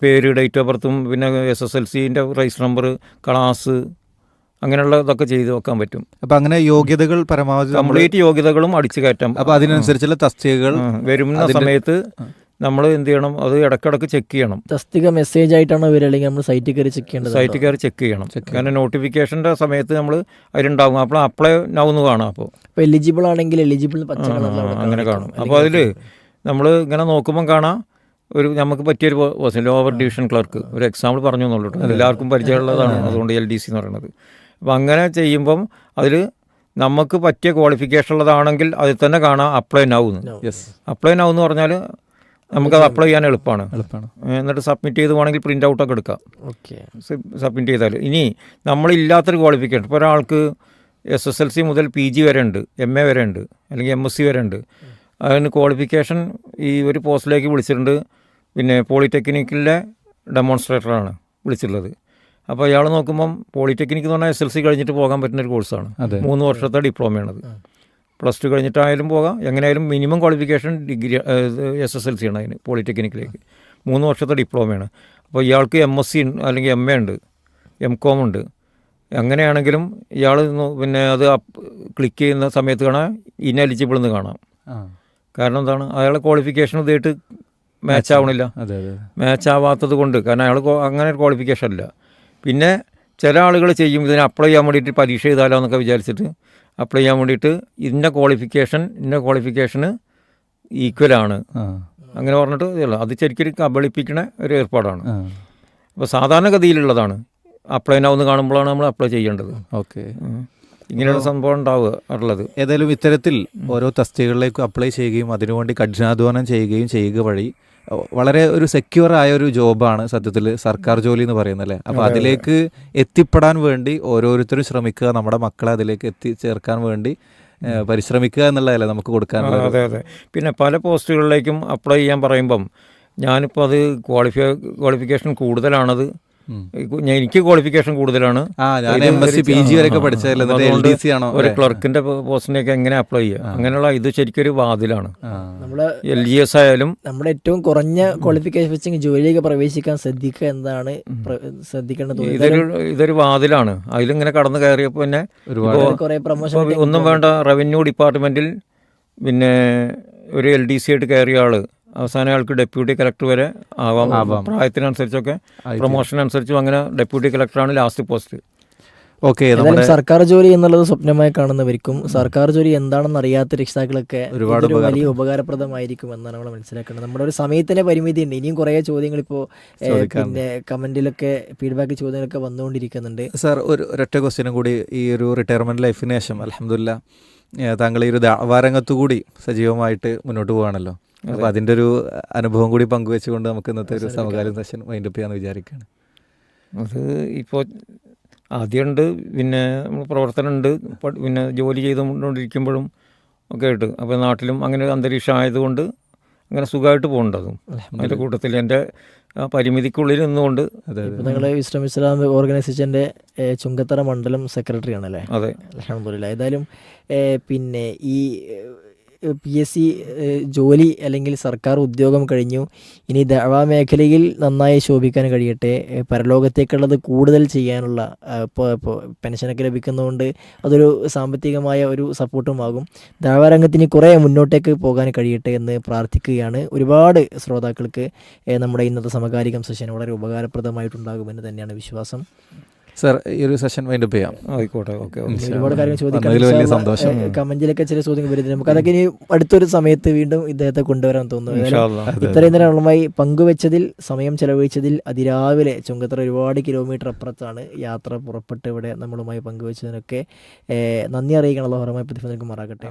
പേര്, ഡേറ്റ് ഓഫ് ബർത്തും പിന്നെ SSLCൻ്റെ രജിസ്റ്റർ നമ്പർ, ക്ലാസ്, അങ്ങനെയുള്ള ഇതൊക്കെ ചെയ്ത് വെക്കാൻ പറ്റും. അപ്പോൾ അങ്ങനെ യോഗ്യതകൾ പരമാവധി കംപ്ലീറ്റ് യോഗ്യതകളും അടിച്ചു കയറ്റാം. അപ്പോൾ അതിനനുസരിച്ചുള്ള തസ്തികകൾ വരുന്ന സമയത്ത് നമ്മൾ എന്ത് ചെയ്യണം, അത് ഇടയ്ക്കിടയ്ക്ക് ചെക്ക് ചെയ്യണം. തസ്തിക മെസ്സേജ് ആയിട്ടാണോ വരിക, അല്ലെങ്കിൽ നമ്മൾ സൈറ്റിൽ കയറി ചെക്ക് ചെയ്യേണ്ടത്? സൈറ്റിൽ കയറി ചെക്ക് ചെയ്യണം. കാരണം നോട്ടിഫിക്കേഷൻ്റെ സമയത്ത് നമ്മൾ അതിലുണ്ടാകും. അപ്പോൾ അപ്ലൈ നൗന്ന് കാണാം. അപ്പോൾ എലിജിബിൾ ആണെങ്കിൽ എലിജിബിൾ പച്ച അങ്ങനെ കാണും. അപ്പോൾ അതിൽ നമ്മൾ ഇങ്ങനെ നോക്കുമ്പം കാണാം നമുക്ക് പറ്റിയൊരു പോസ്റ്റ്, ലോവർ ഡിവിഷൻ ക്ലർക്ക്, ഒരു എക്സാമ്പിൾ പറഞ്ഞു എന്നുള്ളൂ, എല്ലാവർക്കും പരിചയമുള്ളതാണ്, അതുകൊണ്ട് LDC എന്ന് പറയുന്നത്. അപ്പോൾ അങ്ങനെ ചെയ്യുമ്പം അതിൽ നമുക്ക് പറ്റിയ ക്വാളിഫിക്കേഷൻ ഉള്ളതാണെങ്കിൽ അതിൽ തന്നെ കാണാം അപ്ലൈ നൗ എന്ന്. അപ്ലൈ നൗ എന്ന് പറഞ്ഞാൽ നമുക്കത് അപ്ലൈ ചെയ്യാൻ എളുപ്പമാണ്. എന്നിട്ട് സബ്മിറ്റ് ചെയ്ത് വേണമെങ്കിൽ പ്രിൻ്റ് ഔട്ടൊക്കെ എടുക്കാം. സബ്മിറ്റ് ചെയ്താൽ. ഇനി നമ്മളില്ലാത്തൊരു ക്വാളിഫിക്കേഷൻ, ഇപ്പോൾ ഒരാൾക്ക് SSLC മുതൽ PG വരെ ഉണ്ട്, MA വരെ ഉണ്ട്, അല്ലെങ്കിൽ MSc വരെ ഉണ്ട്. അതിന് ക്വാളിഫിക്കേഷൻ ഈ ഒരു പോസ്റ്റിലേക്ക് വിളിച്ചിട്ടുണ്ട്. പിന്നെ പോളിടെക്നിക്കിലെ ഡെമോൺസ്ട്രേറ്ററാണ് വിളിച്ചിട്ടുള്ളത്. അപ്പോൾ അയാൾ നോക്കുമ്പം പോളിടെക്നിക്ക് എന്ന് പറഞ്ഞാൽ SLC കഴിഞ്ഞിട്ട് പോകാൻ പറ്റുന്നൊരു കോഴ്സാണ്. 3 വർഷത്തെ ഡിപ്ലോമയാണത്. +2 കഴിഞ്ഞിട്ടായാലും പോകാം. എങ്ങനെയായാലും മിനിമം ക്വാളിഫിക്കേഷൻ ഡിഗ്രി SSLC ആണ് അതിന്, പോളിടെക്നിക്കിലേക്ക് 3 വർഷത്തെ ഡിപ്ലോമയാണ്. അപ്പോൾ ഇയാൾക്ക് MSc അല്ലെങ്കിൽ MA ഉണ്ട്, MCOM ഉണ്ട്. എങ്ങനെയാണെങ്കിലും ഇയാൾ പിന്നെ അത് ക്ലിക്ക് ചെയ്യുന്ന സമയത്ത് കാണാം ഇനെലിജിബിൾ എന്ന് കാണാം. കാരണം എന്താണ്, അയാളുടെ ക്വാളിഫിക്കേഷൻ ഇതായിട്ട് മാച്ച് ആവണില്ല. മാച്ച് ആവാത്തത് കൊണ്ട്, കാരണം അയാൾ അങ്ങനെ ഒരു ക്വാളിഫിക്കേഷൻ അല്ല. പിന്നെ ചില ആളുകൾ ചെയ്യും ഇതിന് അപ്ലൈ ചെയ്യാൻ വേണ്ടിയിട്ട് പരീക്ഷ എഴുതാലോ എന്നൊക്കെ വിചാരിച്ചിട്ട് അപ്ലൈ ചെയ്യാൻ വേണ്ടിയിട്ട് ഇന്ന ക്വാളിഫിക്കേഷന് ഈക്വലാണ് അങ്ങനെ പറഞ്ഞിട്ട് ഇതല്ല, അത് ശരിക്കും കബളിപ്പിക്കണ ഒരു ഏർപ്പാടാണ്. അപ്പോൾ സാധാരണഗതിയിലുള്ളതാണ്. അപ്ലൈ നൗന്ന് കാണുമ്പോഴാണ് നമ്മൾ അപ്ലൈ ചെയ്യേണ്ടത്. ഓക്കെ, ഇങ്ങനെയുള്ള സംഭവം ഉണ്ടാവുക ഉള്ളത്. ഏതായാലും ഇത്തരത്തിൽ ഓരോ തസ്തികകളിലേക്കും അപ്ലൈ ചെയ്യുകയും അതിനുവേണ്ടി കഠിനാധ്വാനം ചെയ്യുക വഴി വളരെ ഒരു സെക്യൂർ ആയ ഒരു ജോബാണ് സത്യത്തിൽ സർക്കാർ ജോലി എന്ന് പറയുന്നത് അല്ലേ. അപ്പോൾ അതിലേക്ക് എത്തിപ്പെടാൻ വേണ്ടി ഓരോരുത്തരും ശ്രമിക്കുക, നമ്മുടെ മക്കളെ അതിലേക്ക് എത്തിച്ചേർക്കാൻ വേണ്ടി പരിശ്രമിക്കുക എന്നുള്ളതല്ലേ നമുക്ക് കൊടുക്കാനുള്ളത്. അതെ അതെ. പിന്നെ പല പോസ്റ്റുകളിലേക്കും അപ്ലൈ ചെയ്യാൻ പറയുമ്പം ഞാനിപ്പോൾ അത് ക്വാളിഫിക്കേഷൻ കൂടുതലാണത്, എനിക്ക് ക്വാളിഫിക്കേഷൻ കൂടുതലാണ്, ഒരു ക്ലർക്കിന്റെ പോസ്റ്റിനൊക്കെ എങ്ങനെ അപ്ലൈ ചെയ്യുക, അങ്ങനെയുള്ള ഇത് ശരിക്കൊരു വാതിലാണ്. LGS ആയാലും നമ്മുടെ ഏറ്റവും കുറഞ്ഞ ക്വാളിഫിക്കേഷൻ വെച്ച് ജോലിയിലേക്ക് പ്രവേശിക്കാൻ ശ്രദ്ധിക്കുക എന്താണ് ശ്രദ്ധിക്കേണ്ടത്. ഇതൊരു വാതിലാണ്. അതിലിങ്ങനെ കടന്നു കയറിയപ്പോൾ പിന്നെ ഒന്നും വേണ്ട, റവന്യൂ ഡിപ്പാർട്ട്മെന്റിൽ പിന്നെ ഒരു LDC ആയിട്ട് കയറിയ ആള് അവസാന ആൾക്ക് ഡെപ്യൂട്ടി കളക്ടർ വരെ ആവാം. പ്രായത്തിനനുസരിച്ചൊക്കെ പ്രൊമോഷനനുസരിച്ചും അങ്ങനെ ഡെപ്യൂട്ടി കളക്ടറാണ് ലാസ്റ്റ് പോസ്റ്റ്. ഓക്കെ, സർക്കാർ ജോലി എന്നുള്ളത് സ്വപ്നമായി കാണുന്നവർക്കും സർക്കാർ ജോലി എന്താണെന്ന് അറിയാത്ത രക്ഷിതാക്കളൊക്കെ വലിയ ഉപകാരപ്രദമായിരിക്കും എന്നാണ് നമ്മൾ മനസ്സിലാക്കേണ്ടത്. നമ്മുടെ ഒരു സമയത്തിന്റെ പരിമിതി ഉണ്ട്. ഇനിയും കുറേ ചോദ്യങ്ങൾ ഇപ്പോൾ പിന്നെ കമന്റിലൊക്കെ ഫീഡ്ബാക്ക് ചോദ്യങ്ങളൊക്കെ വന്നുകൊണ്ടിരിക്കുന്നുണ്ട്. സാർ, ഒരൊറ്റ ക്വസ്റ്റ്യനും കൂടി. ഈ ഒരു റിട്ടയർമെന്റ് ലൈഫിന് ശേഷം അൽഹംദുലില്ലാ താങ്കൾ ഈ ഒരു ദഅ്വാരംഗത്തു കൂടി സജീവമായിട്ട് മുന്നോട്ട് പോകാണല്ലോ. അപ്പോൾ അതിൻ്റെ ഒരു അനുഭവം കൂടി പങ്കുവെച്ചുകൊണ്ട് നമുക്ക് ഇന്നത്തെ ഒരു സമകാലീന സെഷൻ വൈൻഡപ്പ് ചെയ്യാമെന്ന് വിചാരിക്കുകയാണ്. അത് ഇപ്പോൾ ആദ്യമുണ്ട്, പിന്നെ നമ്മൾ പ്രവർത്തനമുണ്ട്, പിന്നെ ജോലി ചെയ്തുകൊണ്ടിരിക്കുമ്പോഴും ഒക്കെ ആയിട്ട്. അപ്പോൾ നാട്ടിലും അങ്ങനെ ഒരു അന്തരീക്ഷം ആയതുകൊണ്ട് അങ്ങനെ സുഖമായിട്ട് പോകുന്നുണ്ട്. അതും അതിൻ്റെ കൂട്ടത്തിൽ എൻ്റെ പരിമിതിക്കുള്ളിൽ നിന്നുകൊണ്ട്. ഇപ്പോൾ നിങ്ങൾ വിസ്ഡം ഇസ്ലാം ഓർഗനൈസേഷൻ്റെ ചുങ്കത്തറ മണ്ഡലം സെക്രട്ടറി ആണല്ലേ? അതെ, അൽഹംദുലില്ലാ. ഏതായാലും പിന്നെ ഈ PSC ജോലി അല്ലെങ്കിൽ സർക്കാർ ഉദ്യോഗം കഴിഞ്ഞു, ഇനി ദഅ്വാ മേഖലയിൽ നന്നായി ശോഭിക്കാൻ കഴിയട്ടെ. പരലോകത്തേക്കുള്ളത് കൂടുതൽ ചെയ്യാനുള്ള ഇപ്പോൾ പെൻഷനൊക്കെ ലഭിക്കുന്നതുകൊണ്ട് അതൊരു സാമ്പത്തികമായ ഒരു സപ്പോർട്ടുമാകും. ദഅ്വാ രംഗത്തിന് കുറേ മുന്നോട്ടേക്ക് പോകാൻ കഴിയട്ടെ എന്ന് പ്രാർത്ഥിക്കുകയാണ്. ഒരുപാട് ശ്രോതാക്കൾക്ക് നമ്മുടെ ഇന്നത്തെ സമകാലികം സെഷൻ വളരെ ഉപകാരപ്രദമായിട്ടുണ്ടാകുമെന്ന് തന്നെയാണ് വിശ്വാസം. സാർ, ഈ ഒരു സെഷൻ വൈൻഡപ്പ് ചെയ്യാം. ആയിക്കോട്ടെ, ഓക്കെ. ഒരുപാട് കാര്യങ്ങൾ ചോദിക്കാൻ കമന്റിലൊക്കെ ചില ചോദ്യങ്ങൾ വരുന്നത്, നമുക്ക് അതൊക്കെ ഇനി അടുത്തൊരു സമയത്ത് വീണ്ടും ഇദ്ദേഹത്തെ കൊണ്ടുവരാൻ തോന്നുന്നു. ഇത്രയും നേരം നമ്മളുമായി പങ്കുവെച്ചതിൽ, സമയം ചെലവഴിച്ചതിൽ, അതിരാവിലെ ചുങ്കത്തറ ഒരുപാട് കിലോമീറ്റർ അപ്പുറത്താണ് യാത്ര പുറപ്പെട്ട് ഇവിടെ നമ്മളുമായി പങ്കുവെച്ചതിനൊക്കെ നന്ദി അറിയിക്കണം. അല്ലാഹു റഹ്മത്തുള്ളാഹി പ്രതിഫലം നൽകുമാറാകട്ടെ.